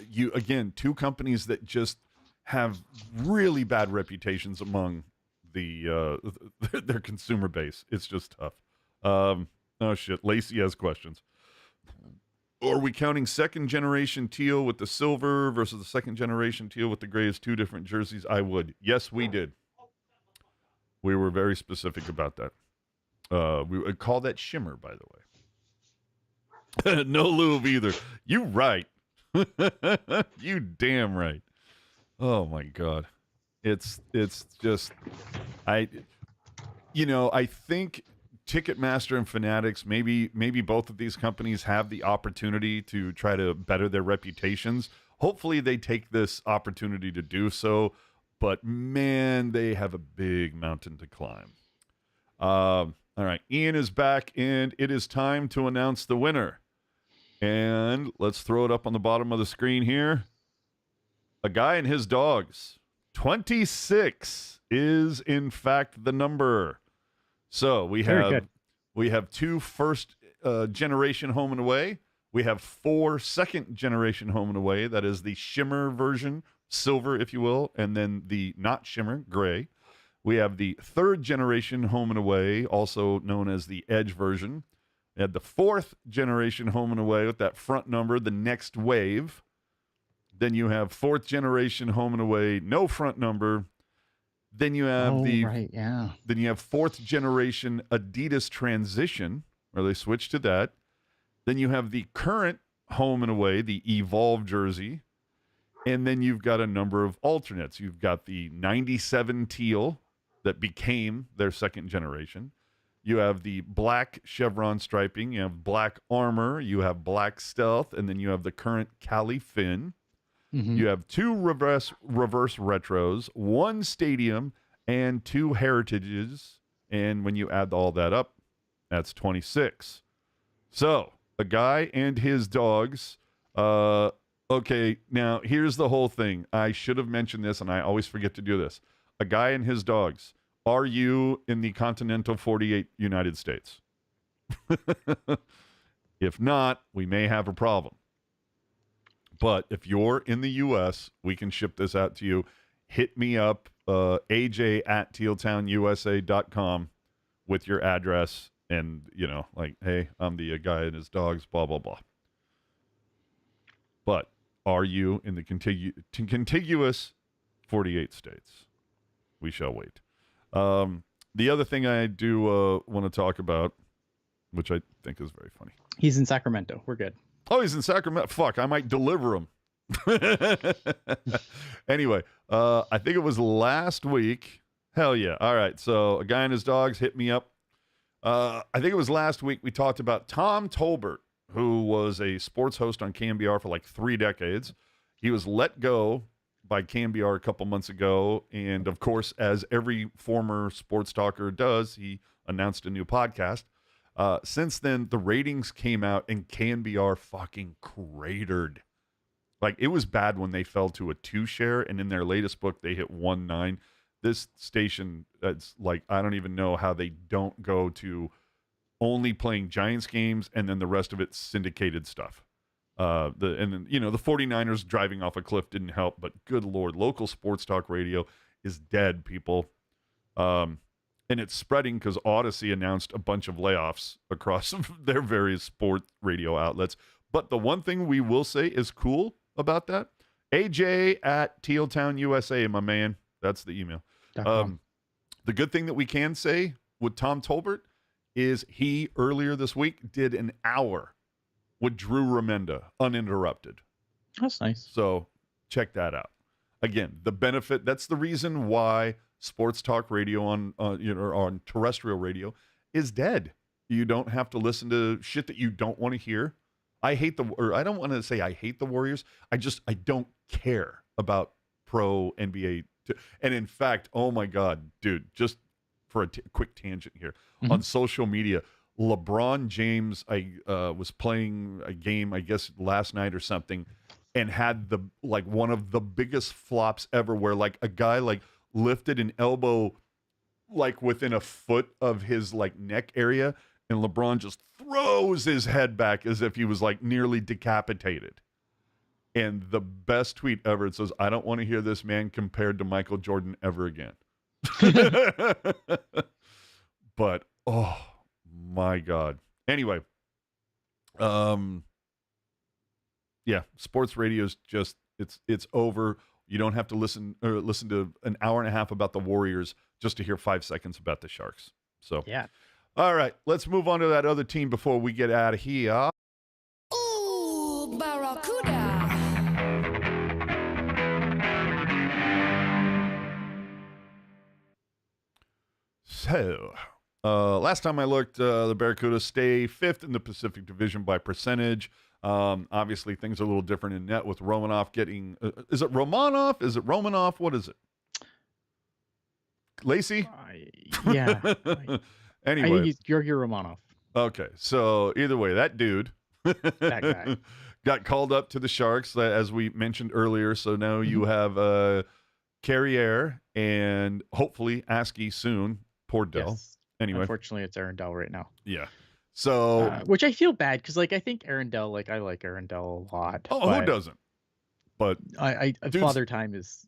two companies that just have really bad reputations among their consumer base. It's just tough. Oh shit. Lacey has questions. Are we counting second generation teal with the silver versus the second generation teal with the gray as 2 different jerseys? I would. Yes, we did. We were very specific about that. We would call that shimmer, by the way. No lube either. You right. You damn right. Oh my God. It's just, I think Ticketmaster and Fanatics, maybe both of these companies have the opportunity to try to better their reputations. Hopefully they take this opportunity to do so, but man, they have a big mountain to climb. All right, Ian is back, and it is time to announce the winner. And let's throw it up on the bottom of the screen here. A guy and his dogs. 26 is, in fact, the number. So we have 2 first generation home and away. We have 4 second generation home and away. That is the shimmer version, silver, if you will, and then the not shimmer, gray. We have the 3rd generation home and away, also known as the edge version. We had the 4th generation home and away with that front number, the next wave. Then you have fourth generation home and away, no front number. Then you have then you have fourth generation Adidas transition, where they switch to that. Then you have the current home and away, the Evolve jersey. And then you've got a number of alternates. You've got the 97 teal that became their second generation. You have the black chevron striping. You have black armor. You have black stealth. And then you have the current Cali fin. Mm-hmm. You have two reverse retros, one stadium, and two heritages. And when you add all that up, that's 26. So a guy and his dogs. Okay, now here's the whole thing. I should have mentioned this, and I always forget to do this. A guy and his dogs. Are you in the continental 48 United States? If not, we may have a problem. But if you're in the U.S., we can ship this out to you. Hit me up, aj@tealtownusa.com with your address and, like, hey, I'm the guy and his dogs, blah, blah, blah. But are you in the contiguous 48 states? We shall wait. The other thing I do want to talk about, which I think is very funny. He's in Sacramento. We're good. Oh, he's in Sacramento. Fuck, I might deliver him. Anyway, I think it was last week. Hell yeah. All right, so a guy and his dogs hit me up. I think it was last week we talked about Tom Tolbert, who was a sports host on KMBR for like 3 decades. He was let go by KMBR a couple months ago. And of course, as every former sports talker does, he announced a new podcast. Since then, the ratings came out and KMBR fucking cratered. Like, it was bad when they fell to a 2 share. And in their latest book, they hit 1.9. This station, it's like, I don't even know how they don't go to only playing Giants games, and then the rest of it's syndicated stuff. The 49ers driving off a cliff didn't help, but good Lord, local sports talk radio is dead, people. And it's spreading because Odyssey announced a bunch of layoffs across their various sport radio outlets. But the one thing we will say is cool about that, aj@tealtownusa, my man. That's the email. The good thing that we can say with Tom Tolbert is he earlier this week did an hour with Drew Remenda uninterrupted. That's nice. So check that out. Again, the benefit, that's the reason why sports talk radio on terrestrial radio is dead. You don't have to listen to shit that you don't want to hear. I don't want to say I hate the Warriors. I don't care about pro NBA. And in fact, oh my God, dude, just for a quick tangent here, on social media, LeBron James, was playing a game, I guess last night or something, and had one of the biggest flops ever, where like a guy like lifted an elbow like within a foot of his like neck area, and LeBron just throws his head back as if he was like nearly decapitated. And the best tweet ever, it says, "I don't want to hear this man compared to Michael Jordan ever again." But oh my God. Anyway, yeah, sports radio is just it's over. You don't have to listen to an hour and a half about the Warriors just to hear 5 seconds about the Sharks. So yeah. All right, let's move on to that other team before we get out of here. Ooh, Barracuda. So, last time I looked, the Barracuda stay 5th in the Pacific Division by percentage. Obviously, things are a little different in net with Romanoff getting... is it Romanoff? Is it Romanoff? What is it? Lacey? Yeah. Anyway. I think he's Georgi Romanov. Okay, so either way, that dude That guy. got called up to the Sharks, as we mentioned earlier. So now you have Carriere and hopefully Askey soon. Poor Dell. Yes. Anyway. Unfortunately, it's Arundel right now. Yeah. So, which I feel bad because, like, I think Arundel, I like Arundel a lot. who doesn't? But Father Time is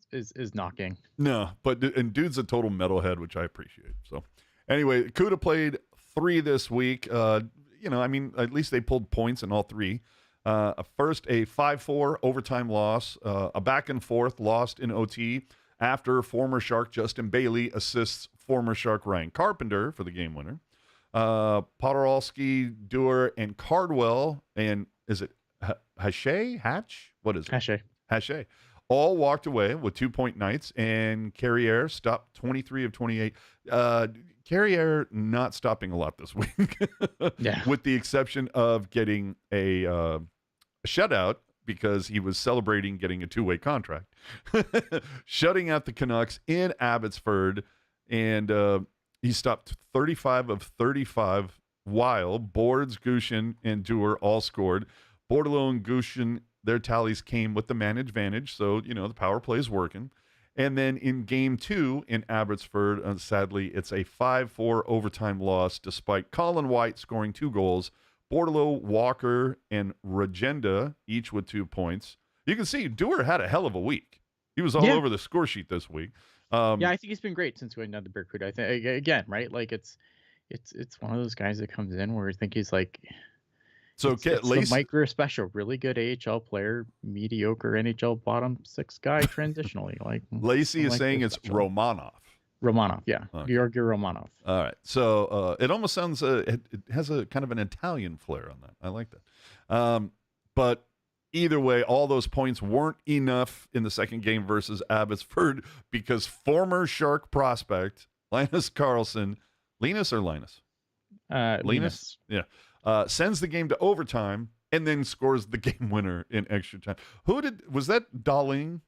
knocking. No, and dude's a total metalhead, which I appreciate. So, anyway, Cuda played 3 this week. At least they pulled points in all 3. First, a 5-4 overtime loss, a back and forth lost in OT after former Shark Justin Bailey assists former Shark Ryan Carpenter for the game winner. Podolsky, Dewar, and Cardwell, and is it Hatch? What is it? Hache. All walked away with 2-point nights, and Carriere stopped 23 of 28. Carriere not stopping a lot this week, with the exception of getting a shutout because he was celebrating getting a two-way contract, shutting out the Canucks in Abbotsford, and he stopped 35 of 35 while Boards, Gushin, and Dewar all scored. Bordelot and Gushin, their tallies came with the man advantage, so, the power play is working. And then in Game 2 in Abbotsford, sadly, it's a 5-4 overtime loss despite Colin White scoring 2 goals. Bordelot, Walker, and Regenda each with 2 points. You can see Dewar had a hell of a week. He was all over the score sheet this week. I think he's been great since going down to Barracuda. I think, again, right? Like, it's one of those guys that comes in where I think he's like... So it's the Mike Greer special, really good AHL player, mediocre NHL bottom 6 guy transitionally. Like Lacey is saying it's Romanov. Romanov, yeah, Okay. Georgi Romanov. All right, so it almost sounds it has a kind of an Italian flair on that. I like that. But either way, all those points weren't enough in the second game versus Abbotsford because former Shark prospect Linus Karlsson, Linus or Linus? Linus. Yeah. Sends the game to overtime and then scores the game winner in extra time. Was that Dahlin?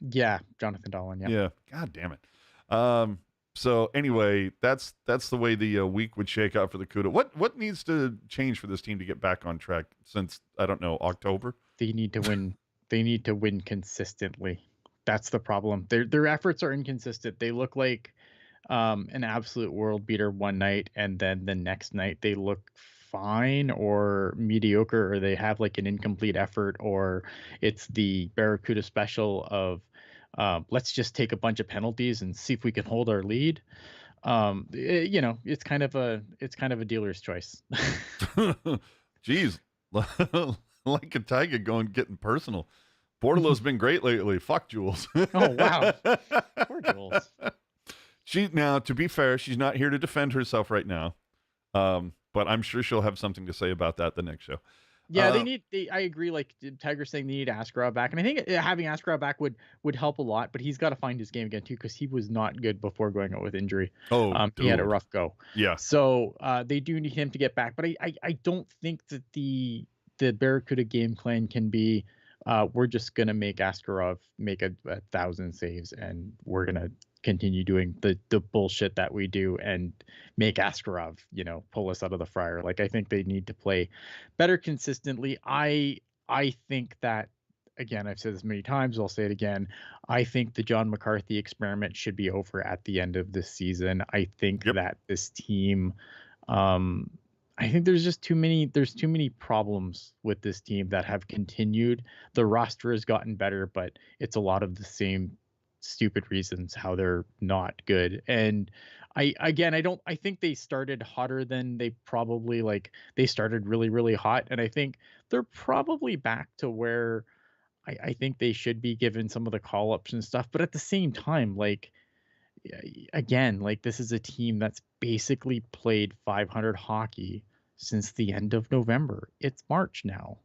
Yeah, Jonathan Dahlin. Yeah. Yeah. God damn it. So anyway, that's the way the week would shake out for the CUDA. What needs to change for this team to get back on track since, I don't know, October? They need to win. They need to win consistently. That's the problem. Their efforts are inconsistent. They look like an absolute world beater one night, and then the next night they look fine or mediocre, or they have like an incomplete effort, or it's the Barracuda special of let's just take a bunch of penalties and see if we can hold our lead. It's kind of a dealer's choice. Jeez, like a tiger getting personal. Bordelot's been great lately. Fuck Jules. Oh wow, poor Jules. Now, to be fair, she's not here to defend herself right now, but I'm sure she'll have something to say about that the next show. Yeah, I agree. Like Tiger's saying, they need Askarov back, and I think having Askarov back would help a lot. But he's got to find his game again too, because he was not good before going out with injury. He had a rough go. Yeah. So they do need him to get back, but I don't think that the Barracuda game plan can be we're just gonna make Askarov make a 1,000 saves, and we're gonna continue doing the bullshit that we do and make Askarov, pull us out of the fryer. Like, I think they need to play better consistently. I think that, again, I've said this many times, I'll say it again. I think the John McCarthy experiment should be over at the end of this season. I think that this team, I think there's too many problems with this team that have continued. The roster has gotten better, but it's a lot of the same stupid reasons how they're not good. And I think they started hotter than they probably they started really, really hot. And I think they're probably back to where I think they should be, given some of the call ups and stuff. But at the same time, this is a team that's basically played 500 hockey since the end of November. It's March now.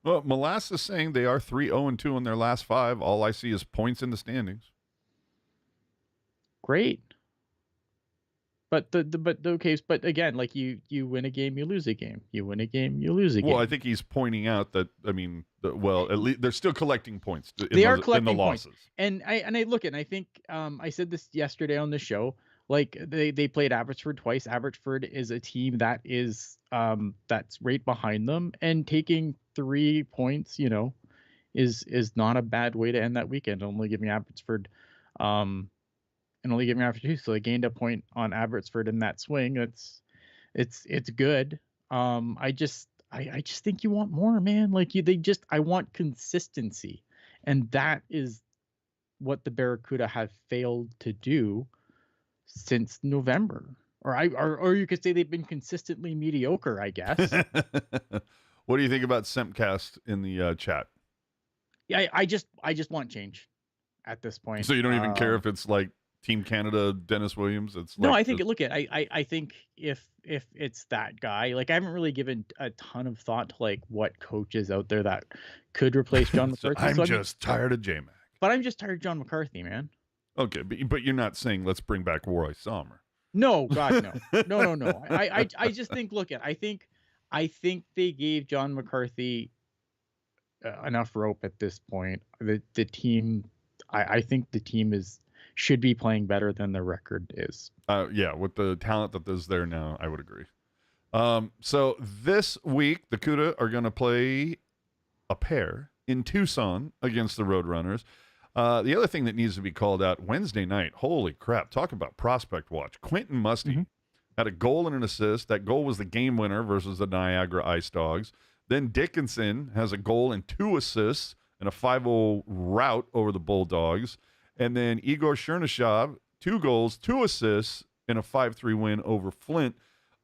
Well, Molasses saying they are 3-0-2 in their last 5. All I see is points in the standings. Great. But but again, you win a game, you lose a game. You win a game, you lose a game. Well, I think he's pointing out that, at least they're still collecting points. They are collecting in the losses. Points. And I look at, and I think I said this yesterday on the show. Like, they played Abbotsford twice. Abbotsford is a team that is that's right behind them, and taking 3 points, is not a bad way to end that weekend. Only giving Abbotsford and only giving Abbotsford 2, so they gained a point on Abbotsford in that swing. It's good. I just think you want more, man. I want consistency, and that is what the Barracuda have failed to do since November. Or you could say they've been consistently mediocre, I guess. What do you think about Sempcast in the chat? Yeah, I just want change at this point. So you don't even care if it's like Team Canada, Dennis Williams? It's No, like I think look at I think if it's that guy, like I haven't really given a ton of thought to like what coaches out there that could replace John McCarthy. I'm So, just tired of J-Mac. but I'm just tired of John McCarthy, man. Okay, but you're not saying let's bring back Roy Sommer. No, God, no. No. I just think I think they gave John McCarthy enough rope at this point. The team, I think the team should be playing better than their record is. Yeah, with the talent that is there now, I would agree. So this week, the CUDA are going to play a pair in Tucson against the Roadrunners. The other thing that needs to be called out, Wednesday night, holy crap, talk about prospect watch. Quentin Musty had a goal and an assist. That goal was the game winner versus the Niagara Ice Dogs. Then Dickinson has a goal and 2 assists and a 5-0 rout over the Bulldogs. And then Igor Chernyshov, 2 goals, 2 assists, and a 5-3 win over Flint.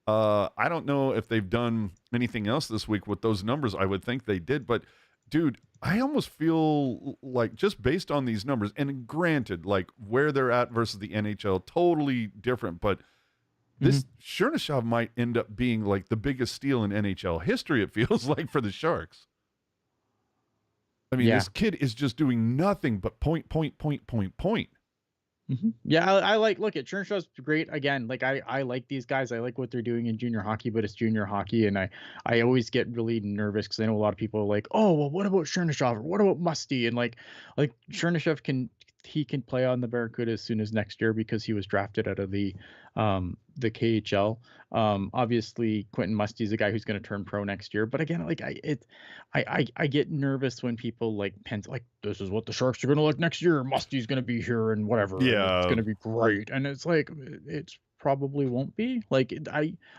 I don't know if they've done anything else this week with those numbers. I would think they did. But, dude, I almost feel like just based on these numbers, and granted, like where they're at versus the NHL, totally different. But this Chernyshov might end up being like the biggest steal in NHL history, it feels like, for the Sharks. I mean, this kid is just doing nothing but point. Yeah, I like. Look at Chernishov's great again. Like I like these guys. I like what they're doing in junior hockey, but it's junior hockey, and I always get really nervous because I know a lot of people are like, oh well, what about Chernyshov or what about Musty? And like Chernyshov can play on the Barracuda as soon as next year because he was drafted out of the KHL. Obviously Quentin Musty is a guy who's going to turn pro next year. But again, like I get nervous when people like this is what the Sharks are going to look next year. Musty's going to be here and whatever. Yeah, it's going to be great. And it's like it probably won't be. Like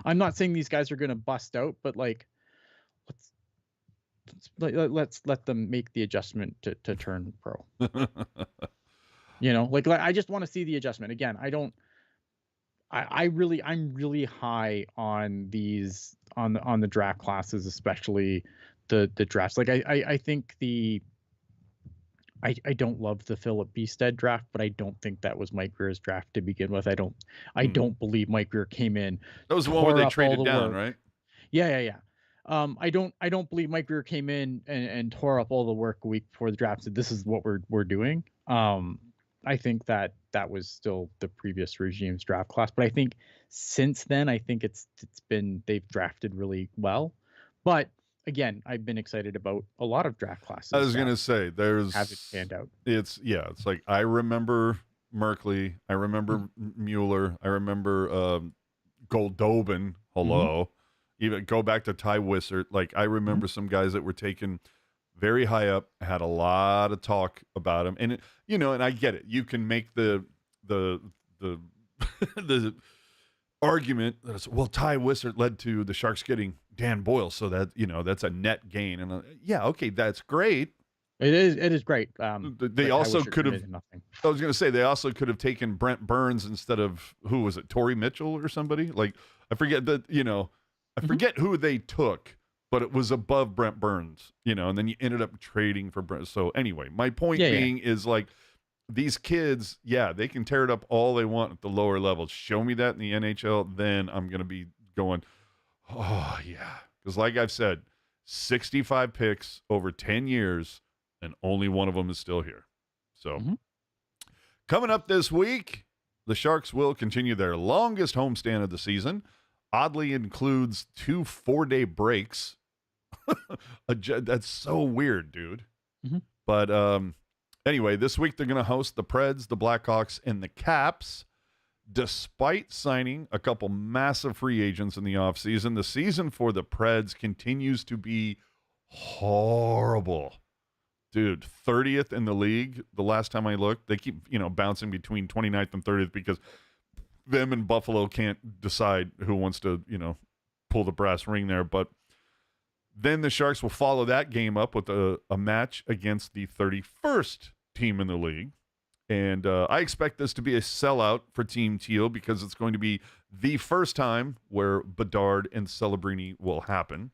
I'm not saying these guys are going to bust out, but like let's let them make the adjustment to turn pro. Like I just want to see the adjustment. Again, I'm really high on these on the draft classes, especially the drafts. Like I think I don't love the Philip Beestead draft, but I don't think that was Mike Greer's draft to begin with. I don't believe Mike Greer came in. That was the one where they traded down, right? Yeah. I don't believe Mike Greer came in and tore up all the work a week before the draft. Said this is what we're doing. I think that was still the previous regime's draft class, but I think since then, I think they've drafted really well. But again, I've been excited about a lot of draft classes. I was going to say have it stand out. It's like I remember Merkley, I remember Mueller, I remember Goldobin. Hello, even go back to Ty Wissert. Like I remember some guys that were taken very high up, had a lot of talk about him, and and I get it. You can make the the argument that it's, well, Ty Wissert led to the Sharks getting Dan Boyle, so that that's a net gain, and okay, that's great. It is great. They also could have. I was going to say they also could have taken Brent Burns instead of who was it, Torrey Mitchell or somebody. Like I forget that I forget who they took. But it was above Brent Burns, and then you ended up trading for Brent. So anyway, my point being is like these kids, they can tear it up all they want at the lower levels. Show me that in the NHL, then I'm going to be going, oh, yeah. Because like I've said, 65 picks over 10 years, and only one of them is still here. So coming up this week, the Sharks will continue their longest homestand of the season. Oddly includes 2 4-day breaks. That's so weird, dude. But anyway, this week they're going to host the Preds, the Blackhawks, and the Caps. Despite signing a couple massive free agents in the offseason, the season for the Preds continues to be horrible. Dude, 30th in the league. The last time I looked, they keep, bouncing between 29th and 30th because them and Buffalo can't decide who wants to, pull the brass ring there. But then the Sharks will follow that game up with a match against the 31st team in the league. And I expect this to be a sellout for Team Teal because it's going to be the first time where Bedard and Celebrini will happen.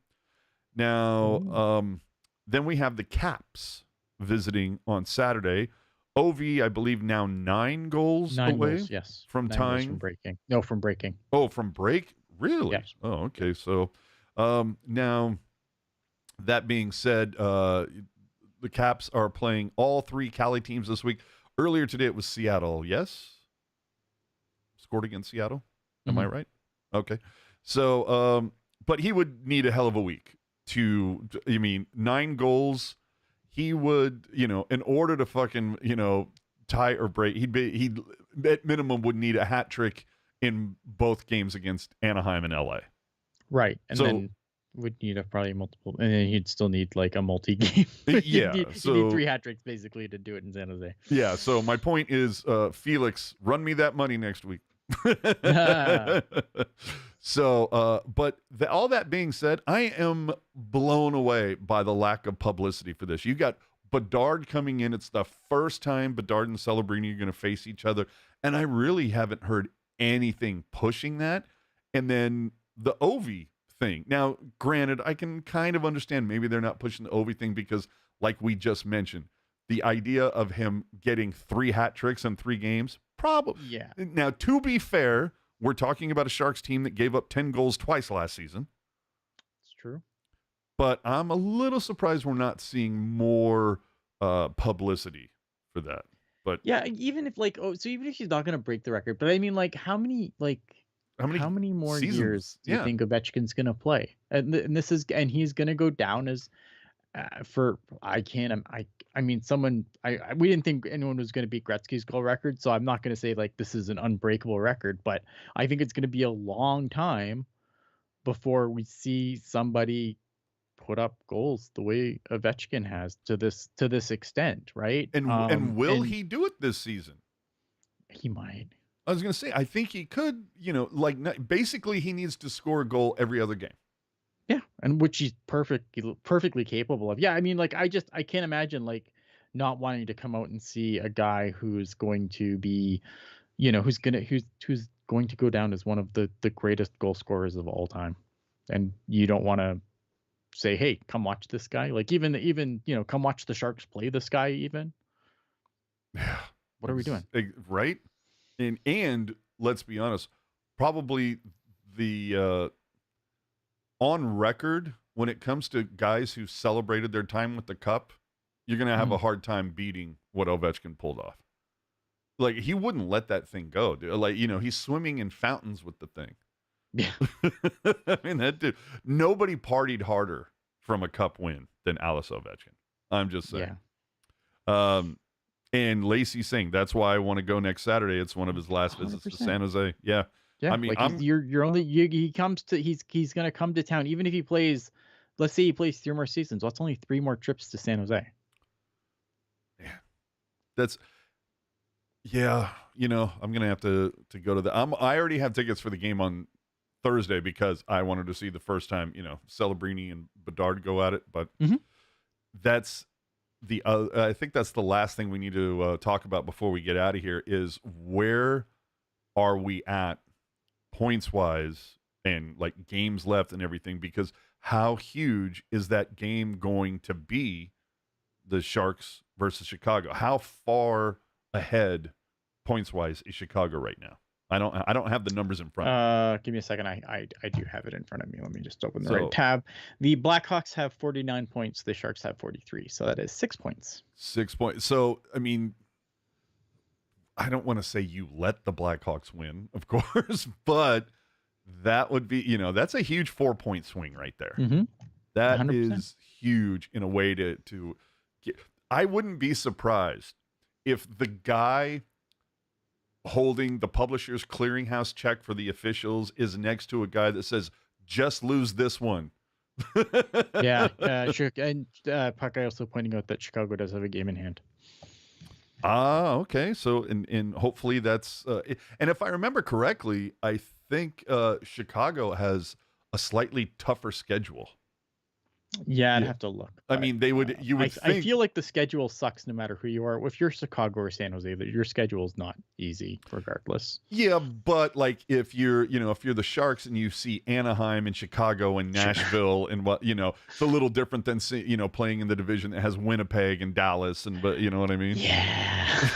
Now, then we have the Caps visiting on Saturday. OV, I believe, now 9 goals 9 away goals, yes. from 9 goals tying. from breaking. No, from breaking. Oh, from break? Really? Yes. Oh, okay. So now, that being said, the Caps are playing all 3 Cali teams this week. Earlier today, it was Seattle, yes? Scored against Seattle? Am I right? Okay. So, but he would need a hell of a week to, 9 goals. He would, in order to fucking, tie or break, he'd at minimum would need a hat trick in both games against Anaheim and LA. Right. And then would need probably multiple, and then he'd still need like a multi-game. Yeah. you need 3 hat tricks basically to do it in San Jose. Yeah. So my point is, Felix, run me that money next week. So, but all that being said, I am blown away by the lack of publicity for this. You got Bedard coming in. It's the first time Bedard and Celebrini are going to face each other. And I really haven't heard anything pushing that. And then the Ovi thing. Now, granted, I can kind of understand maybe they're not pushing the Ovi thing because, like we just mentioned, the idea of him getting 3 hat tricks in 3 games, probably. Yeah. Now, to be fair, we're talking about a Sharks team that gave up 10 goals twice last season. It's true. But I'm a little surprised we're not seeing more publicity for that. But yeah, even if even if he's not gonna break the record, but I mean, like, how many more seasons? Years do you think Ovechkin's gonna play? And he's gonna go down as we didn't think anyone was going to beat Gretzky's goal record, so I'm not going to say like this is an unbreakable record, but I think it's going to be a long time before we see somebody put up goals the way Ovechkin has to this extent, right? And will he do it this season? He might. I was going to say, I think he could. Basically, he needs to score a goal every other game. Yeah, and which he's perfectly capable of. Yeah, I mean, like, I can't imagine like not wanting to come out and see a guy who's going to be, who's going to go down as one of the greatest goal scorers of all time, and you don't want to say, hey, come watch this guy. Like even come watch the Sharks play this guy. Even. Yeah. What are we doing? Right, and let's be honest, probably the. On record, when it comes to guys who celebrated their time with the cup, you're going to have a hard time beating what Ovechkin pulled off. Like, he wouldn't let that thing go. Dude. Like, he's swimming in fountains with the thing. Yeah. I mean, that dude, nobody partied harder from a cup win than Alex Ovechkin. I'm just saying. Yeah. And Lacey saying, that's why I want to go next Saturday. It's one of his last 100%. visits to San Jose. Yeah. Yeah, I mean, like he's gonna come to town, even if he plays, let's say he plays 3 more seasons. Well, that's only 3 more trips to San Jose. Yeah, I'm gonna have to go to I already have tickets for the game on Thursday because I wanted to see the first time, Celebrini and Bedard go at it. But that's I think that's the last thing we need to talk about before we get out of here is where are we at points wise and like games left and everything, because how huge is that game going to be, the Sharks versus Chicago? How far ahead points wise is Chicago right now? I don't have the numbers in front of me. Give me a second. I do have it in front of me. Let me just open the right tab. The Blackhawks have 49 points. The Sharks have 43. So that is 6 points. 6 points. So, I mean, I don't want to say you let the Blackhawks win, of course, but that would be, that's a huge 4-point swing right there. Mm-hmm. That 100%. is huge in a way to get. I wouldn't be surprised if the guy holding the Publishers Clearinghouse check for the officials is next to a guy that says, just lose this one. Yeah. And Puck also pointing out that Chicago does have a game in hand. Okay. So, and hopefully that's, and if I remember correctly, I think Chicago has a slightly tougher schedule. Yeah, I'd Yeah. have to look. I but, mean, you would I think. feel like the schedule sucks no matter who you are. If you're Chicago or San Jose, that your schedule is not easy regardless. Yeah, but like if you're the Sharks and you see Anaheim and Chicago and Nashville and it's a little different than playing in the division that has Winnipeg and Dallas but you know what I mean? Yeah.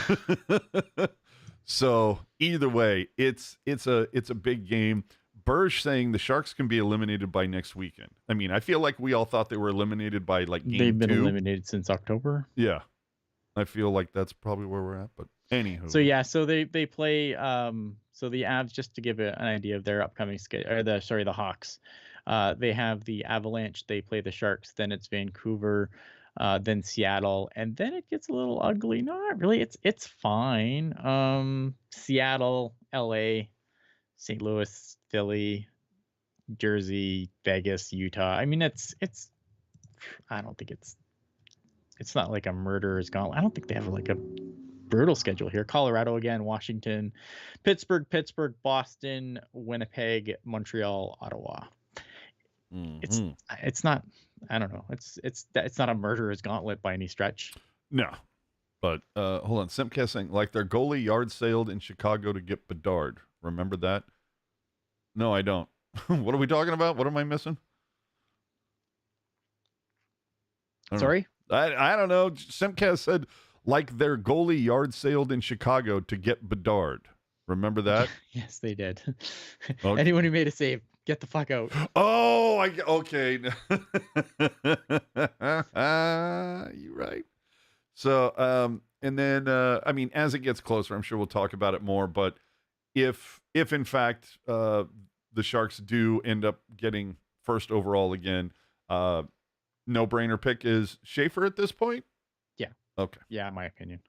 So either way, it's a big game. Burge saying the Sharks can be eliminated by next weekend. I mean, I feel like we all thought they were eliminated by like game They've been 2. eliminated since October. Yeah, I feel like that's probably where we're at. But anywho, So they play so the Avs, just to give an idea of their upcoming schedule, or the Hawks. They have the Avalanche, they play the Sharks, then it's Vancouver, then Seattle, and then it gets a little ugly. No, not really. It's fine. Seattle, LA, St. Louis, Philly, Jersey, Vegas, Utah. I mean, it's I don't think it's not like a murderer's gauntlet. I don't think they have like a brutal schedule here. Colorado again, Washington, Pittsburgh, Boston, Winnipeg, Montreal, Ottawa. It's not, I don't know. It's not a murderer's gauntlet by any stretch. no. But hold on, Simcast saying like their goalie yard sailed in Chicago to get Bedard. Remember that? No, I don't. What are we talking about? What am I missing? I don't Sorry? know. I don't know. Simcast said like their goalie yard sailed in Chicago to get Bedard. Remember that? Yes, they did. Okay. Anyone who made a save, get the fuck out. Oh, okay. You're right. So, and then, I mean, as it gets closer, I'm sure we'll talk about it more. But if in fact the Sharks do end up getting first overall again, no-brainer pick is Schaefer at this point. Yeah. Okay. Yeah, in my opinion.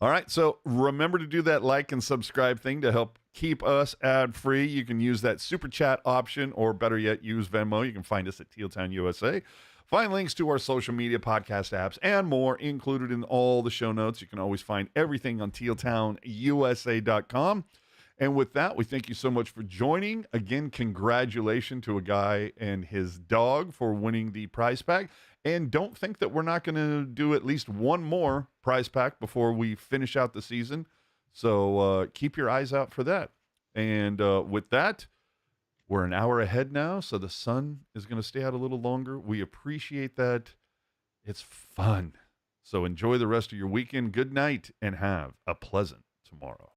All right, so remember to do that like and subscribe thing to help keep us ad-free. You can use that super chat option, or better yet, use Venmo. You can find us at Tealtown USA. Find links to our social media, podcast apps, and more included in all the show notes. You can always find everything on tealtownusa.com. And with that, we thank you so much for joining. Again, congratulations to a guy and his dog for winning the prize pack. And don't think that we're not going to do at least one more prize pack before we finish out the season. So keep your eyes out for that. And with that, we're an hour ahead now, so the sun is going to stay out a little longer. We appreciate that. It's fun. So enjoy the rest of your weekend. Good night, and have a pleasant tomorrow.